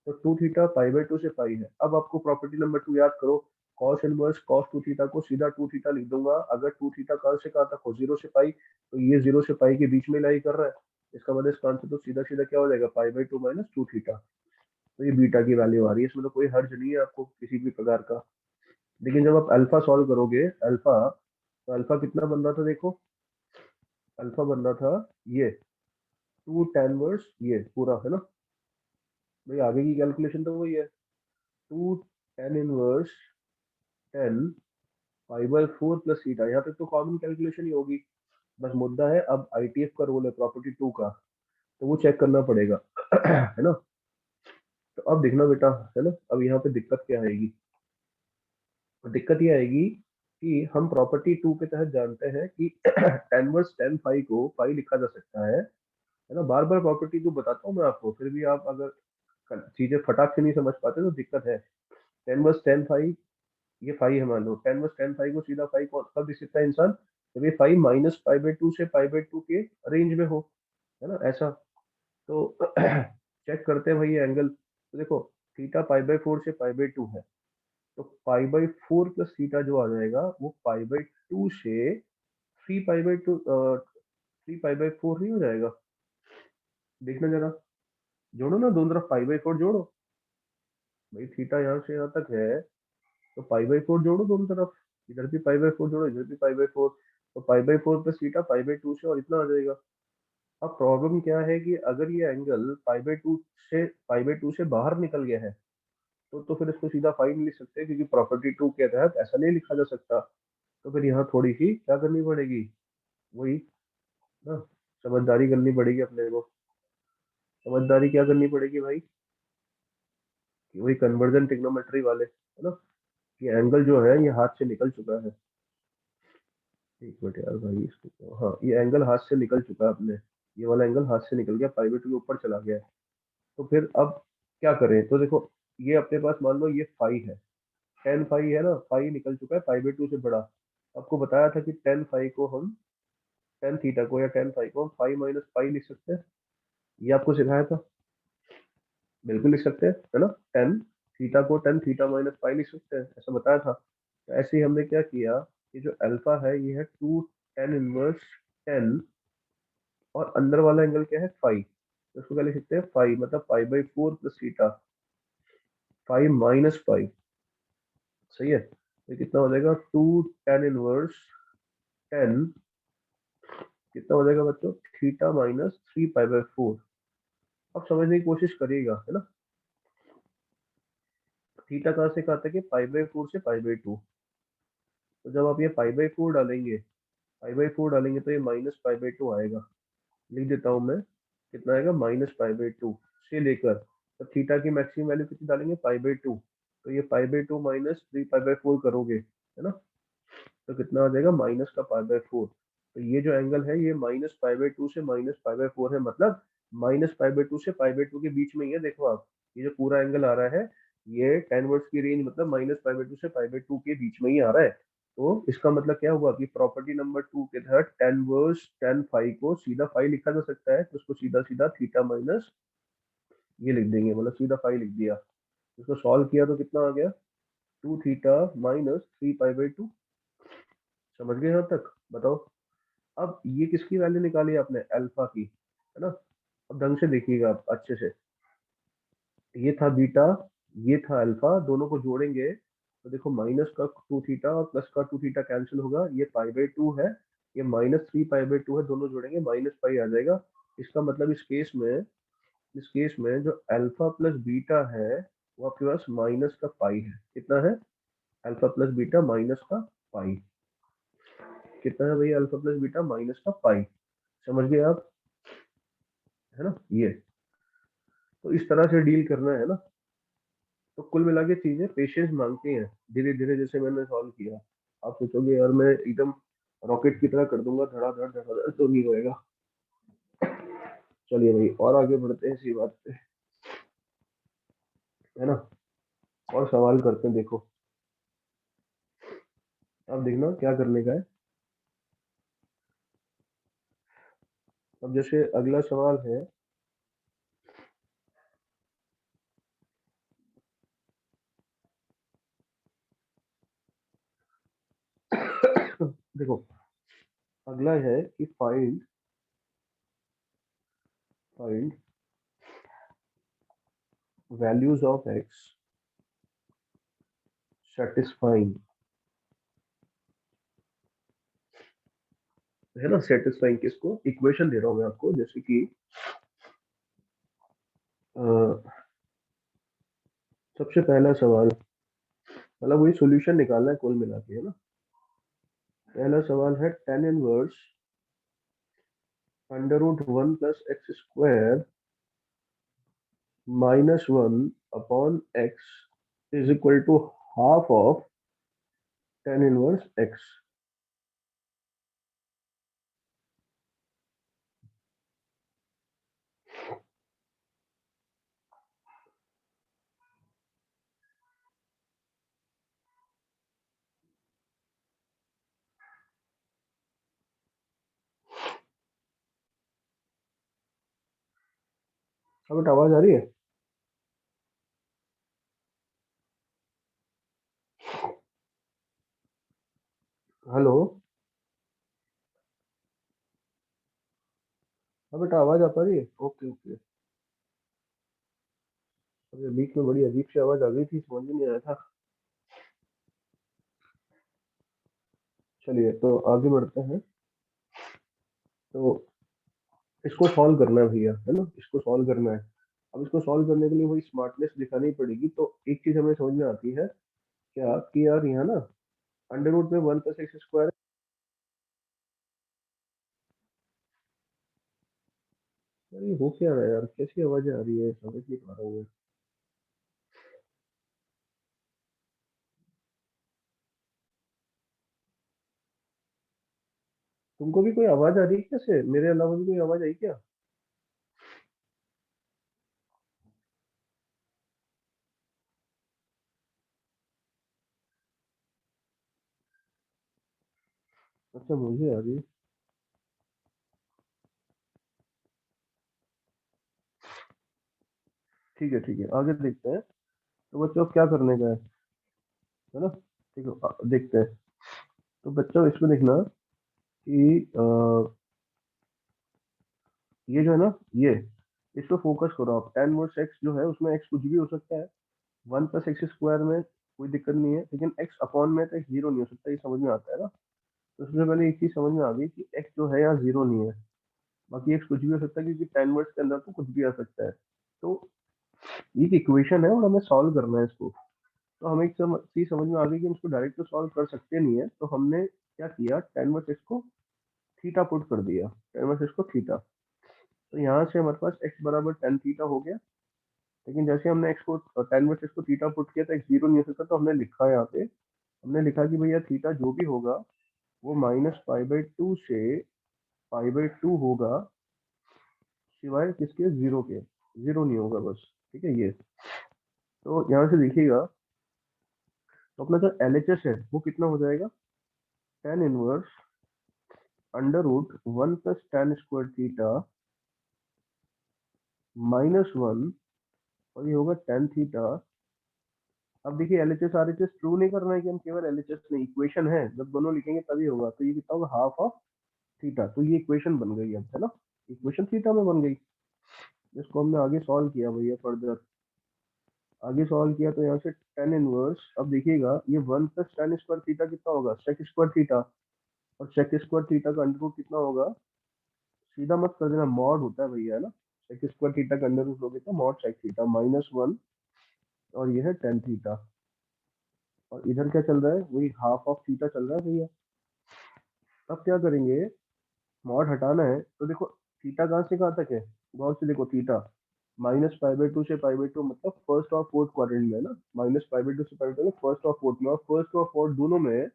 तो 2 थीटा पाई बाई 2 से पाई है। अब आपको प्रॉपर्टी नंबर 2 याद करो, कॉस इनवर्स कॉस 2 थीटा को सीधा 2 थीटा लिख दूंगा, अगर 2 थीटा कहाँ से कहाँ तक हो, 0 से पाई, तो ये 0 से पाई के बीच में लाई कर रहा है, इसका मतलब इसका आंसर तो सीधा सीधा क्या हो जाएगा, पाई बाई 2 माइनस 2 थीटा। तो ये बीटा की वैल्यू आ रही है, इसमें तो कोई हर्ज नहीं है आपको किसी भी प्रकार का। लेकिन जब आप अल्फा सॉल्व करोगे, अल्फा, तो अल्फा कितना बन रहा था, देखो अल्फा बन रहा था ये 2 tan वर्स, ये पूरा, है ना। भाई आगे की कैलकुलेशन तो वही है, 2 tan inverse 10 pi by 4 plus theta, यहाँ तक तो कॉमन कैलकुलेशन ही होगी। बस मुद्दा है अब आईटीएफ का रोल है प्रॉपर्टी 2 का, तो वो चेक करना पड़ेगा है ना। तो अब देखना बेटा, है ना, अब यहाँ पे दिक्कत क्या आएगी, तो दिक्कत ये आएगी कि हम प्रॉपर्टी 2 के तहत जानते हैं कि tan वर्स tan फाई को फाई लिखा जा सकता है ना। बार बार प्रॉपर्टी 2 बताता हूँ मैं आपको, फिर भी आप अगर चीजें फटाक से नहीं समझ पाते तो दिक्कत है। tan वर्स tan फाई, ये फाई है मान लो, tan वर्स tan फाई को सीधा फाई कब लिख सकता है इंसान, जब ये phi minus pi by two से पाई बाई टू के रेंज में हो, है ना ऐसा। तो चेक करते हैं भाई ये एंगल, तो देखो थीटा पाई बाई 4 से पाई बाई 2 है, तो पाई बाई 4 प्लस थीटा जो आ जाएगा वो पाई बाई 2 से 3 पाई बाई 2, 3 पाई बाई 4 नहीं हो जाएगा। देखना जरा, जोड़ो ना दोनों तरफ पाई बाई 4 जोड़ो भाई, थीटा यहाँ से यहाँ तक है तो पाई बाई 4 जोड़ो दोनों तरफ, इधर भी पाई बाई 4 जोड़ो, इधर भी पाई बाई 4, तो पाई by 4 plus theta pi by 2 से और इतना आ जाएगा। अब प्रॉब्लम क्या है कि अगर ये एंगल पाई बाई 2 से बाहर निकल गया है तो फिर इसको सीधा फाई नहीं लिख सकते, क्योंकि प्रॉपर्टी 2 के तहत ऐसा नहीं लिखा जा सकता। तो फिर यहाँ थोड़ी सी क्या करनी पड़ेगी, वही ना, समझदारी करनी पड़ेगी अपने को। समझदारी क्या करनी पड़ेगी भाई, कि वही कन्वर्जन ट्रिग्नोमेट्री वाले, है ना, कि एंगल जो है ये हाथ से निकल चुका है। एक मिनट यार भाई, इसको हाँ, ये एंगल हाथ से निकल चुका है अपने, ये वाला एंगल हाथ से निकल गया, पाई बाई 2 के ऊपर चला गया है। तो फिर अब क्या करें, तो देखो ये अपने पास मान लो ये फाई है, टेन फाई है ना, फाई निकल चुका है पाई बाई 2 से बड़ा। आपको बताया था कि टेन फाई को हम, टेन थीटा को या टेन फाई को हम फाई माइनस फाई लिख सकते हैं, ये आपको सिखाया था, बिल्कुल लिख सकते हैं, है ना। टेन थीटा को टेन थीटा माइनस फाई लिख सकते हैं, ऐसा बताया था। तो ऐसे ही हमने क्या किया कि जो अल्फा है ये है 2 टेन इनवर्स 10, और अंदर वाला एंगल क्या है फाई, तो इसको क्या लिख सकते हैं फाई, मतलब pi by 4 plus theta phi minus phi, सही है। तो कितना हो जाएगा 2 टेन इनवर्स 10, कितना हो जाएगा बच्चों, थीटा माइनस 3 पाई बाई 4। अब समझने की कोशिश करिएगा, है ना। थीटा कहाँ से कहाँ तक है, पाई बाई 4 से पाई बाई 2, तो जब आप ये पाई बाई 4 डालेंगे, पाई बाई 4 डालेंगे तो ये माइनस पाई बाई 2 आएगा। लिख देता हूँ मैं, कितना आएगा माइनस पाई बाई 2 से लेकर, तो थीटा की मैक्सिमम वैल्यू कितनी डालेंगे पाई बाई 2, तो ये pi by 2 minus 3 pi by 4 करोगे, है ना, तो कितना आ जाएगा माइनस का पाई बाई 4। तो ये जो एंगल है ये माइनस पाई बाई 2 से माइनस पाई बाई 4 है, मतलब माइनस पाई बाई 2 से पाई बाई 2 के बीच में ही है। देखो आप, ये जो पूरा एंगल आ रहा है ये टेन वर्ड्स की रेंज, मतलब माइनस पाई बाई 2 से पाई बाई 2 के बीच में ही आ रहा है। तो इसका मतलब क्या हुआ कि प्रॉपर्टी नंबर 2 के तहत टेन वर्स टेन फाई को सीधा फाई लिखा जा सकता है, तो उसको सीधा सीधा थीटा माइनस ये लिख देंगे, मतलब सीधा फाई लिख दिया। इसको सॉल्व किया तो कितना आ गया, 2 थीटा माइनस 3 पाई बाई 2। समझ गए यहाँ तक, बताओ। अब ये किसकी वैल्यू निकाली आपने, अल्फा की, है ना। अब ढंग से देखिएगा आप अच्छे से, ये था बीटा, ये था अल्फा, दोनों को जोड़ेंगे तो देखो माइनस का 2 थीटा और प्लस का 2 थीटा कैंसिल होगा, ये पाई बाई 2 है, ये माइनस 3 पाई बाई 2 है, दोनों जोड़ेंगे माइनस पाई आ जाएगा। इसका मतलब इस केस में जो अल्फा प्लस बीटा है वो आपके पास माइनस का पाई है, कितना है, अल्फा प्लस बीटा माइनस का पाई, कितना है भैया, अल्फा प्लस बीटा माइनस का पाई। समझ गए आप, है ना ये। तो इस तरह से डील करना है ना। तो कुल मिला के चीजें पेशेंस मांगती हैं, धीरे धीरे जैसे मैंने सॉल्व किया। आप सोचोगे यार मैं एकदम रॉकेट की तरह कर दूंगा धड़ाधड़ धड़ाधड़, तो नहीं होएगा। चलिए भाई और आगे बढ़ते हैं इसी बात पे, है ना, और सवाल करते हैं। देखो अब देखना क्या करने का है। अब जैसे अगला सवाल है, देखो अगला है कि find find values of x satisfying, है ना, सेटिस्फाइंग किसको, इक्वेशन दे रहा हूं मैं आपको, जैसे कि सबसे पहला सवाल, मतलब वही सॉल्यूशन निकालना है कुल मिला के, है ना। पहला सवाल है tan inverse under root 1 plus x square minus 1 upon x is equal to half of tan inverse x। अब बेटा आवाज आ रही है? हेलो, अब बेटा आवाज आ पा रही है? Okay okay. अरे बीच में बड़ी अजीब सी आवाज आ गई थी, समझ में नहीं आया था। चलिए तो आगे बढ़ते हैं। तो इसको सॉल्व करना है भैया, है ना, इसको सॉल्व करना है। अब इसको सॉल्व करने के लिए वही स्मार्टनेस दिखानी पड़ेगी। तो एक चीज हमें समझ में आती है क्या कि यार यहाँ ना अंडर रूट में 1 + x² यार ये हो क्या रहा है यार, कैसी आवाजें आ रही है, समझ नहीं पा रहा हूँ मैं। तुमको भी कोई आवाज आ रही है कैसे? मेरे अलावा भी कोई आवाज आई क्या? अच्छा मुझे आ रही है। ठीक है आगे देखते हैं। तो बच्चों अब क्या करने का है ना? ठीक है देखते हैं। तो बच्चों इसमें देखना कि ये जो है ना, ये इस पे फोकस करो आप। tan इनवर्स x जो है उसमें x कुछ भी हो सकता है। 1 + x² में कोई दिक्कत नहीं है, लेकिन x अपॉन में तो x जीरो नहीं हो सकता, ये समझ में आता है ना। तो सबसे पहले एक चीज समझ में आ गई कि x जो है यहाँ जीरो नहीं है। बाकी x कुछ भी हो सकता है क्योंकि tan इनवर्स के अंदर तो कुछ भी आ सकता है। तो ये एक इक्वेशन है और हमें सॉल्व करना है इसको। तो हमें एक चीज समझ में आ गई कि हम इसको डायरेक्ट तो सॉल्व कर सकते नहीं है। तो हमने क्या किया, tan इनवर्स x को थीटा पुट कर दिया, tan इनवर्स x को थीटा। तो यहाँ से हमारे पास x बराबर tan थीटा हो गया। लेकिन जैसे हमने x को tan इनवर्स x को थीटा पुट किया तो x जीरो नहीं हो सकता। तो हमने लिखा यहाँ पे, हमने लिखा कि भैया थीटा जो भी होगा वो -π/2 से π/2 होगा, सिवाय किसके, जीरो के। जीरो नहीं होगा बस, ठीक है ये। तो यहाँ से देखिएगा, तो अपना जो LHS है वो कितना हो जाएगा, tan inverse under root 1 + tan² theta -1, और ये होगा tan थीटा। अब देखिए LHS RHS ट्रू नहीं करना है कि हम केवल LHS नहीं, इक्वेशन है, जब दोनों लिखेंगे तभी होगा। तो ये कितना होगा, हाफ ऑफ थीटा। तो ये इक्वेशन बन गई अब, है ना, इक्वेशन थीटा में बन गई। इसको हमने आगे सॉल्व किया भैया, फर्दर आगे सॉल्व किया तो यहाँ से tan इनवर्स, अब देखिएगा ये 1 + tan² थीटा कितना होगा, sec² थीटा। और sec² थीटा का अंडर रूट कितना होगा, सीधा मत कर देना, मॉड होता है भैया, है ना। sec² थीटा का अंडर रूट लोगे तो मॉड sec थीटा -1, और ये है tan थीटा। और इधर क्या चल रहा है, वही हाफ ऑफ थीटा चल रहा है भैया। अब क्या करेंगे, मॉड हटाना है तो देखो थीटा कहाँ से कहाँ तक है, गौर से देखो थीटा -π/2 से π/2, मतलब फर्स्ट और फोर्थ क्वाड्रेंट में है ना। -π/2 से π/2 में फर्स्ट और फोर्थ में, और फर्स्ट और फोर्थ दोनों में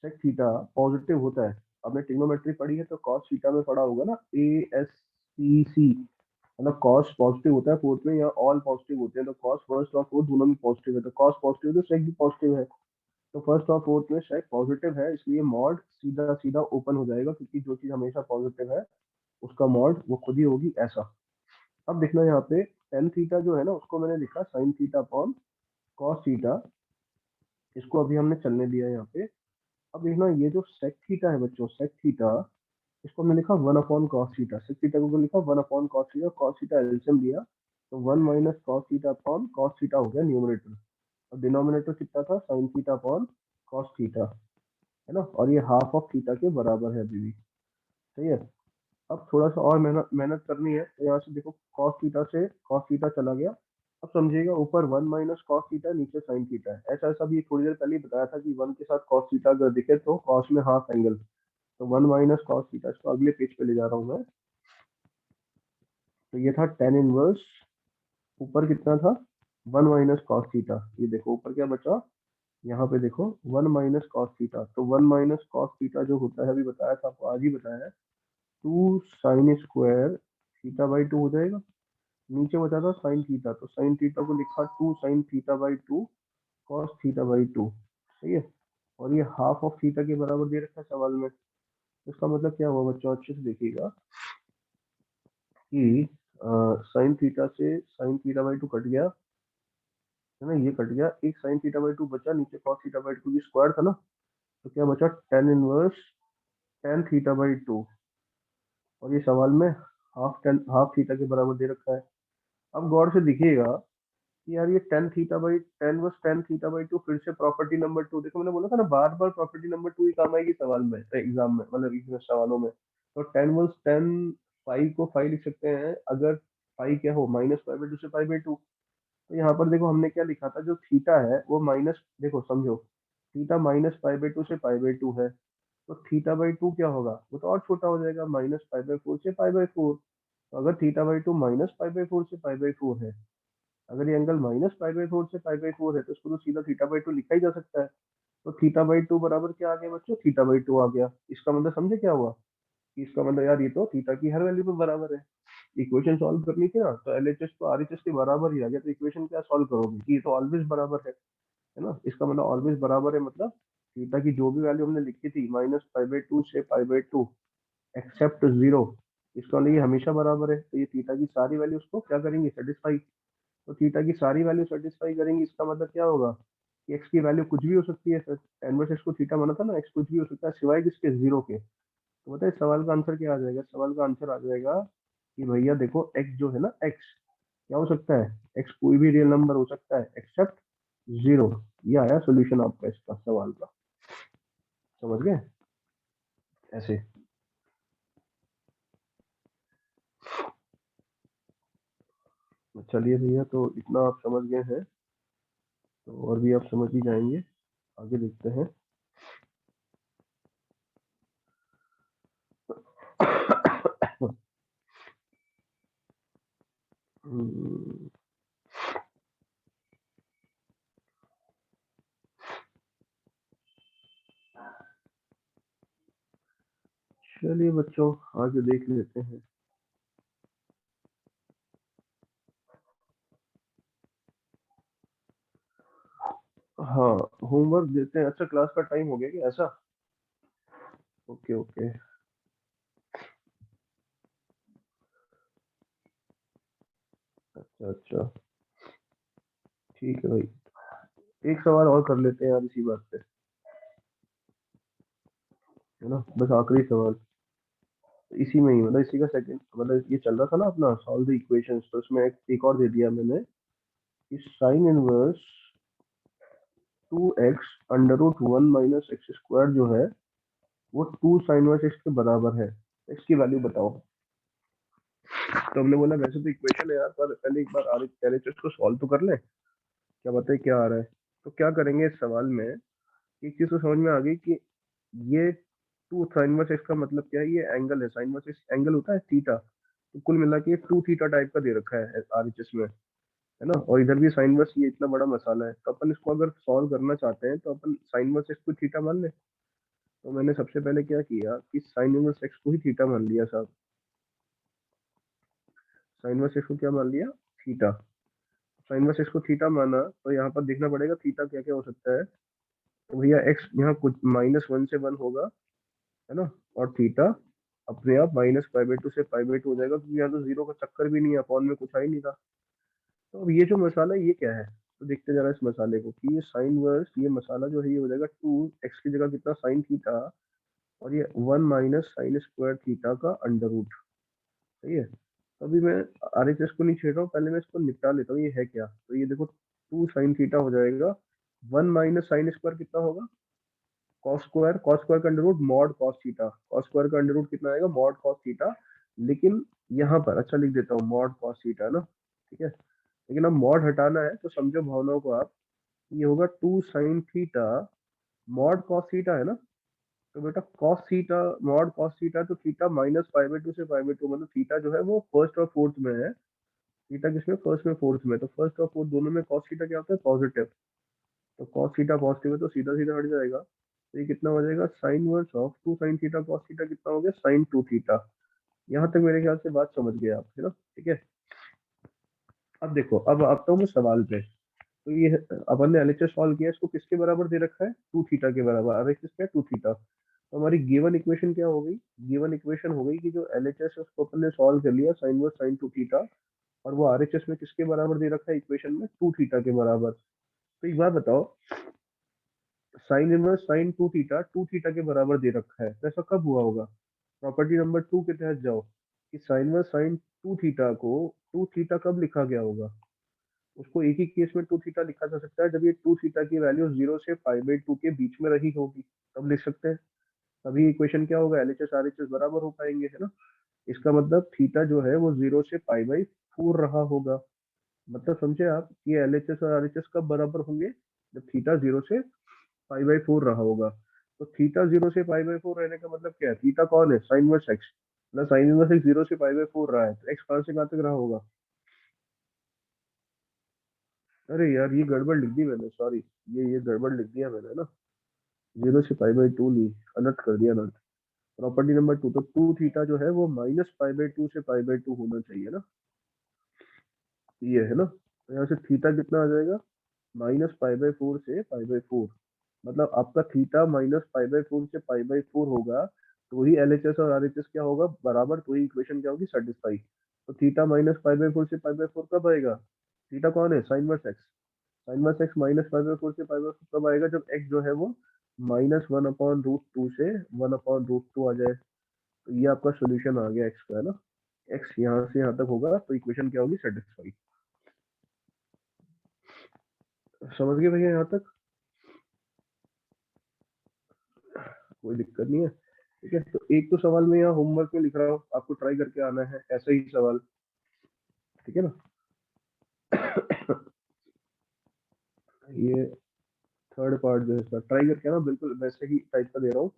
सेक थीटा पॉजिटिव होता है। आपने ट्रिग्नोमेट्री पढ़ी है तो कॉस थीटा में पढ़ा होगा ना, ASCC, मतलब कॉस पॉजिटिव होता है फोर्थ में, या ऑल पॉजिटिव होते हैं। तो कॉस फर्स्ट और फोर्थ दोनों में पॉजिटिव है, तो कॉस पॉजिटिव है तो सेक भी पॉजिटिव है। तो फर्स्ट और फोर्थ में सेक पॉजिटिव है, इसलिए मॉड सीधा सीधा ओपन हो जाएगा, क्योंकि जो चीज हमेशा पॉजिटिव है उसका मॉड वो खुद ही होगी ऐसा। अब देखना यहाँ पे tan थीटा जो है ना, उसको मैंने लिखा sin theta upon cos theta, इसको अभी हमने चलने दिया यहाँ पे। अब देखना ये जो sec थीटा है बच्चों, sec थीटा, इसको हमने लिखा 1/cos थीटा। sec थीटा को लिखा 1/cos theta, cos theta LCM लिया तो 1 - cos theta upon cos theta हो गया न्यूमरेटर। और डिनोमिनेटर कितना था, sin theta upon cos theta, है ना। और ये हाफ ऑफ थीटा के बराबर है अभी भी, सही है। अब थोड़ा सा और मेहनत मेहनत करनी है। तो यहाँ से देखो cos थीटा से cos थीटा चला गया। अब समझिएगा ऊपर 1 - cos थीटा, नीचे sin थीटा है। ऐसा ऐसा भी थोड़ी देर पहले ही बताया था कि 1 के साथ cos थीटा अगर दिखे तो cos में हाफ एंगल। तो 1 - cos थीटा, इसको अगले पेज पे ले जा रहा हूँ मैं। तो ये था tan इनवर्स, ऊपर कितना था, 1 - cos थीटा। ये देखो ऊपर क्या बचा, यहाँ पे देखो 1 - cos थीटा, तो 1 - cos थीटा जो होता है, अभी बताया था आपको, आज ही बताया है, 2 sin² थीटा/2 हो जाएगा। नीचे बचा था साइन थीटा, तो साइन थीटा को लिखा 2 sin थीटा/2 cos थीटा/2, सही है। और ये हाफ ऑफ थीटा के बराबर दे रखा है सवाल में। इसका मतलब क्या हुआ बच्चों, अच्छे से देखिएगा कि साइन थीटा से साइन थीटा/2 कट गया, है ना, ये कट गया, एक साइन थीटा/2 बचा, नीचे cos थीटा/2 की स्क्वायर था ना, तो क्या बचा, tan−1 tan थीटा/2। और ये सवाल में हाफ थीटा के बराबर दे रखा है। अब गौर से देखिएगा कि यार ये tan−1 tan थीटा/2 फिर से प्रॉपर्टी नंबर 2, देखो मैंने बोला था ना, बार बार प्रॉपर्टी नंबर 2 ही काम आएगी सवाल में, एग्जाम में, मतलब इसमें सवालों में। तो tan−1 tan को फाइव लिख सकते हैं अगर फाइव क्या हो, -π/2 से π/2। तो यहाँ पर देखो हमने क्या लिखा था, जो थीटा है वो माइनस, देखो समझो, थीटा -π/2 से π/2 है, तो थीटा/2 क्या होगा, वो तो और छोटा हो जाएगा, -π/4 से π/4। तो अगर थीटा/2 -π/4 से π/4 है, अगर ये एंगल -π/4 से π/4 है, तो इसको तो सीधा थीटा/2 लिखा ही जा सकता है। तो थीटा/2 बराबर क्या आ गया बच्चों, थीटा/2 आ गया। इसका मतलब समझे क्या हुआ, कि इसका मतलब यार ये तो थीटा की हर वैल्यू पे बराबर है। इक्वेशन सॉल्व करनी थी ना, तो एलएचएस तो आरएचएस के बराबर ही आ गया, तो इक्वेशन क्या सॉल्व करोगे, कि ये तो ऑलवेज बराबर है ना। इसका मतलब ऑलवेज बराबर है, मतलब थीटा की जो भी वैल्यू हमने लिखी थी -π/2 से π/2 एक्सेप्ट 0, इसका मतलब ये हमेशा बराबर है। तो ये थीटा की सारी वैल्यू उसको क्या करेंगे, सेटिस्फाई। तो थीटा की सारी वैल्यू सेटिस्फाई करेंगे, इसका मतलब क्या होगा कि एक्स की वैल्यू कुछ भी हो सकती है। सर इनवर्स एक्स को थीटा माना था ना, एक्स कुछ भी हो सकता है सिवाय किसके, 0 के। तो बताइए सवाल का आंसर क्या आ जाएगा, सवाल का आंसर आ जाएगा कि भैया देखो एक्स जो है ना, एक्स क्या हो सकता है, एक्स कोई भी रियल नंबर हो सकता है एक्सेप्ट 0। ये आया सोल्यूशन आपका इसका सवाल का, समझ गए ऐसे। चलिए भैया, तो इतना आप समझ गए हैं, तो और भी आप समझ ही जाएंगे, आगे देखते हैं। हम्म, चलिए बच्चों, आगे देख लेते हैं। हाँ, होमवर्क देते हैं। अच्छा, क्लास का टाइम हो गया क्या, ऐसा? ओके ओके, अच्छा अच्छा, ठीक है भाई। एक सवाल और कर लेते हैं यार इसी बात पे, है ना, बस आखिरी सवाल। इसी में ही, मतलब इसी का सेकंड, मतलब ये चल रहा था ना अपना सॉल्व द इक्वेशंस, तो इसमें एक और दे दिया मैंने कि साइन इनवर्स 2x√1 - x² जो है वो 2 sin−1 x के बराबर है। x की वैल्यू बताओ। तो हमने बोला वैसे तो इक्वेशन है यार, पर पहले एक बार RHS को सॉल्व तो कर ले, क्या बताए क्या आ रहा है। तो क्या करेंगे इस सवाल में, एक चीज तो समझ में आ गई कि ये 2 sin−1 x का मतलब क्या है, ये एंगल है, sin−1 x एंगल होता है थीटा, तो कुल मिला के 2 थीटा टाइप का दे रखा है RHS में, है ना। और इधर भी sin−1 ये इतना बड़ा मसाला है, तो अपन इसको अगर सॉल्व करना चाहते हैं तो अपन sin−1 x को थीटा मान ले। तो मैंने सबसे पहले क्या किया कि sin−1 x को ही थीटा मान लिया साहब, sin−1 x को क्या मान लिया, थीटा। sin−1 x को थीटा माना, तो यहाँ पर देखना पड़ेगा थीटा क्या क्या हो सकता है। तो भैया एक्स यहाँ कुछ -1 से 1 होगा, है ना, और थीटा अपने आप -π/2 से π/2 हो जाएगा, क्योंकि यहाँ तो जीरो का चक्कर भी नहीं है, अपॉन में कुछ आ ही नहीं था। तो अब ये जो मसाला है ये क्या है, तो देखते जरा इस मसाले को, कि ये साइन वर्स, ये मसाला जो है ये हो जाएगा 2 x की जगह कितना, साइन थीटा, और ये 1 - sin² थीटा का अंडर रूट, सही है। तो अभी मैं RHS को नहीं छेड़ रहा हूँ, पहले मैं इसको निपटा लेता हूँ ये है क्या। तो ये देखो 2 sin थीटा हो जाएगा, 1 - sin² कितना होगा, cos² का under root mod cos theta, cos² का अंडर रूट कितना आएगा, मॉड cos थीटा। लेकिन यहाँ पर अच्छा लिख देता हूँ मॉड cos थीटा ना, ठीक है। लेकिन अब मॉड हटाना है तो समझो भावनाओं को आप, ये होगा 2 sin theta mod cos theta, है ना। तो बेटा cos theta mod cos theta, तो थीटा -π/2 से π/2, मतलब थीटा जो है वो फर्स्ट और फोर्थ में है। थीटा किसमें, फर्स्ट में फोर्थ में, तो फर्स्ट और फोर्थ दोनों में cos थीटा क्या होता है, पॉजिटिव। तो cos थीटा पॉजिटिव है तो सीधा सीधा हट जाएगा, तो ये कितना हो जाएगा, sine inverse of 2 sin theta cos theta कितना हो गया, sin 2 थीटा। यहाँ तक मेरे ख्याल से बात समझ गए आप, है ना, ठीक है। अब देखो, अब आता हूँ मैं सवाल पे। तो ये अपन ने एलएचएस सॉल्व किया, इसको किसके बराबर दे रखा है, 2 थीटा के बराबर। एलएचएस क्या है, 2 थीटा। तो हमारी गिवन इक्वेशन क्या हो गई, गिवन इक्वेशन हो गई कि जो एलएचएस है उसको अपन ने सॉल्व कर लिया, साइन वर्स साइन 2 थीटा, और वो आरएचएस में किसके बराबर दे रखा है इक्वेशन में, 2 थीटा के बराबर। तो एक बात बताओ, sine inverse sine 2 theta 2 theta के बराबर दे रखा है, तो ऐसा कब हुआ होगा, प्रॉपर्टी नंबर 2 के तहत जाओ कि साइन इनवर्स साइन 2 थीटा को 2 थीटा कब लिखा गया होगा। उसको एक ही केस में 2 थीटा लिखा जा सकता है, जब ये 2 थीटा की वैल्यू 0 से पाई बाई 2 के बीच में रही होगी, तब लिख सकते हैं। तभी इक्वेशन क्या होगा, एलएचएस आरएचएस बराबर हो पाएंगे, है ना। इसका मतलब थीटा जो है वो 0 से पाई बाई 4 रहा होगा। मतलब समझे आप कि एलएचएस और आरएचएस कब बराबर होंगे, जब थीटा 0 से पाई बाई 4 रहा होगा। तो थीटा 0 से पाई बाई 4 रहने का मतलब क्या है, थीटा कौन है, साइन इनवर्स एक्स, ना साइन इनवर्स एक्स 0 से पाई बाई 4 रहा है, तो एक्स कहां से कहां तक रहा होगा। अरे यार ये गड़बड़ लिख दी मैंने, सॉरी, ये गड़बड़ लिख दिया मैंने ना, 0 से पाई बाई 2 ली, अलर्ट कर दिया ना। प्रॉपर्टी नंबर 2, तो 2 थीटा जो है वो माइनस पाई बाई 2 से पाई बाई 2 होना चाहिए ना, ये है ना। तो यहाँ से थीटा कितना आ जाएगा, माइनस पाई बाई 4 से पाई बाई 4। मतलब आपका थीटा माइनस पाई बाई 4 से पाई बाई 4 होगा, तो ही एलएचएस और आरएचएस क्या होगा बराबर, तो ही इक्वेशन क्या होगी, सेटिस्फाई। तो थीटा माइनस पाई बाई 4 से पाई बाई 4 कब आएगा, थीटा कौन है, sine inverse x, sine inverse x minus pi by 4 से पाई बाई 4 कब आएगा, जब एक्स जो है वो माइनस 1/√2 से 1/√2 आ जाए। तो ये आपका सोल्यूशन आ गया एक्स का, है ना। एक्स यहाँ से यहाँ तक होगा तो इक्वेशन क्या होगी, सेटिस्फाई। समझ गए भैया यहाँ तक, कोई दिक्कत नहीं है, ठीक है। तो एक तो सवाल मैं यहाँ होमवर्क में लिख रहा हूँ, आपको ट्राई करके आना है ऐसा ही सवाल, ठीक है ना। ये थर्ड पार्ट जो है इसका ट्राई करके आना, बिल्कुल वैसे ही टाइप का दे रहा हूँ।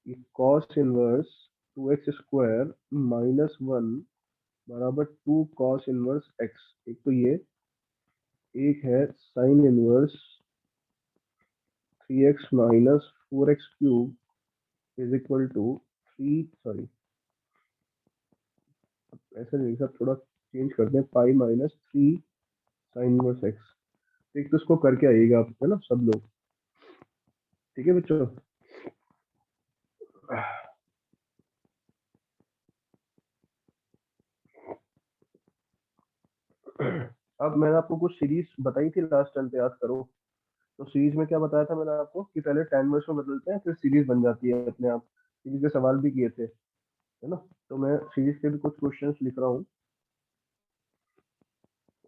ये cos inverse 2x square minus 1 बराबर 2 कॉस इनवर्स x, एक तो ये, एक है sine inverse 3x minus 4x cube is equal to 3, sorry ऐसा नहीं, सब थोड़ा चेंज करते हैं, pi minus 3 sine inverse x. एक तो इसको करके आइएगा आप, है ना सब लोग, ठीक है बच्चों। अब मैंने आपको कुछ सीरीज बताई थी लास्ट टाइम पे, याद करो। तो सीरीज में क्या बताया था मैंने आपको कि पहले टेन वर्ड्स में बदलते हैं फिर सीरीज बन जाती है अपने आप। सीरीज के सवाल भी किए थे, है ना। तो मैं सीरीज के भी कुछ क्वेश्चंस लिख रहा हूँ।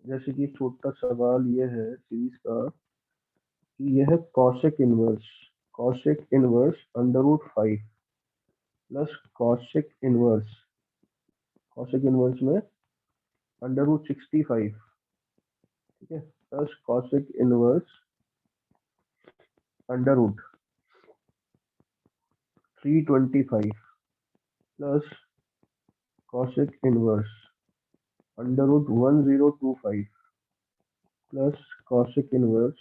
जैसे कि छोटा सवाल ये है सीरीज का कि यह है cosec inverse √5 plus cosec inverse में √65, ठीक है, plus cosec inverse √325 plus cosec inverse √1025 plus cosec inverse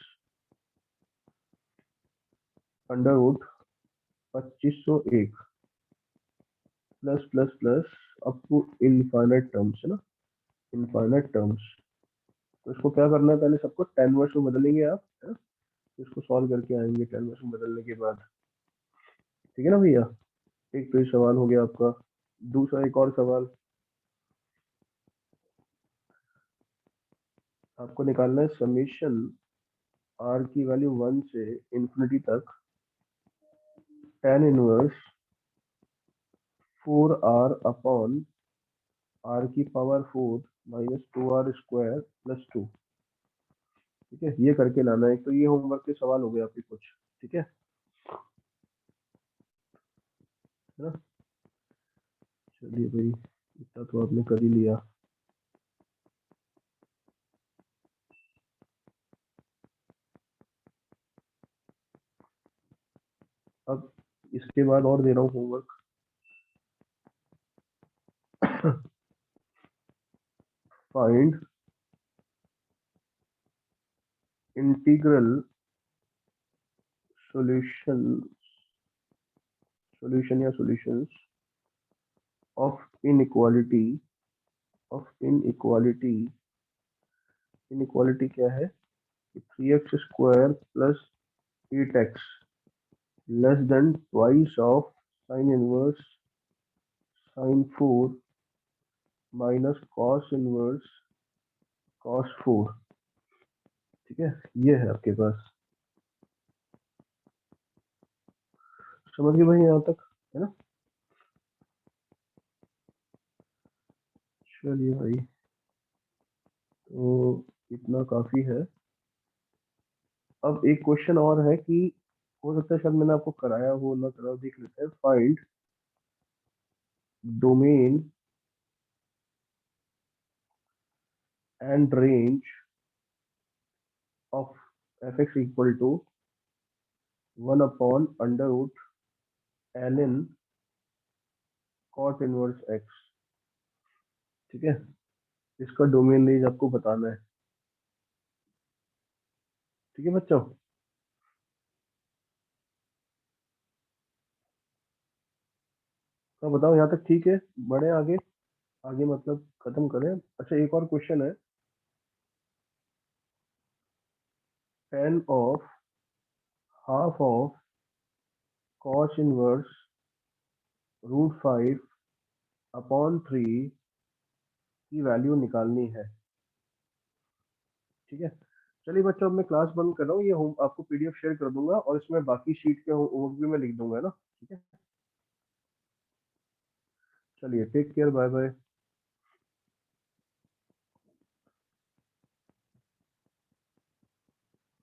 √2501 plus plus plus up to infinite terms, है ना, इनफाइनाइट टर्म्स। तो इसको क्या करना है, पहले सबको 10 वर्ड्स में बदलेंगे आप, है ना। इसको सॉल्व करके आएंगे 10 वर्ड्स में बदलने के बाद, ठीक है ना भैया। एक तो ये सवाल हो गया आपका। दूसरा एक और सवाल आपको निकालना है, समेशन आर की वैल्यू 1 से इंफिनिटी तक tan inverse 4r upon r की power 4 minus 2r square plus 2, ठीक है, ये करके लाना है। तो ये होमवर्क के सवाल हो गए आपके कुछ, ठीक है ना। चलिए भाई, इतना तो आपने कर ही लिया। अब इसके बाद और दे रहा हूँ होमवर्क। फाइंड इंटीग्रल solution या solutions of inequality inequality क्या है? 3x square plus 8x less than twice of sin inverse sin 4 minus cos inverse cos 4। ठीक है, ये है आपके पास। समझ गए भाई यहाँ तक, है ना? चलिए भाई, तो इतना काफी है। अब एक क्वेश्चन और है कि हो सकता है शायद मैंने आपको कराया हो ना कराया, देख लेते हैं। Find domain and range of fx equal to 1/√ln cot inverse x। ठीक है, इसका डोमेन रेंज आपको बताना है। ठीक है बच्चों, तो बताओ यहाँ तक ठीक है? बढ़े आगे? आगे मतलब खत्म करें? अच्छा, एक और क्वेश्चन है। tan of half of cos inverse √5/3 की वैल्यू निकालनी है। ठीक है, चलिए बच्चों, अब मैं क्लास बंद कर रहा हूँ। ये होम आपको पीडीएफ शेयर कर दूंगा और इसमें बाकी शीट के होमवर्क भी मैं लिख दूंगा, है ना? ठीक है, चलिए, टेक केयर, बाय बाय।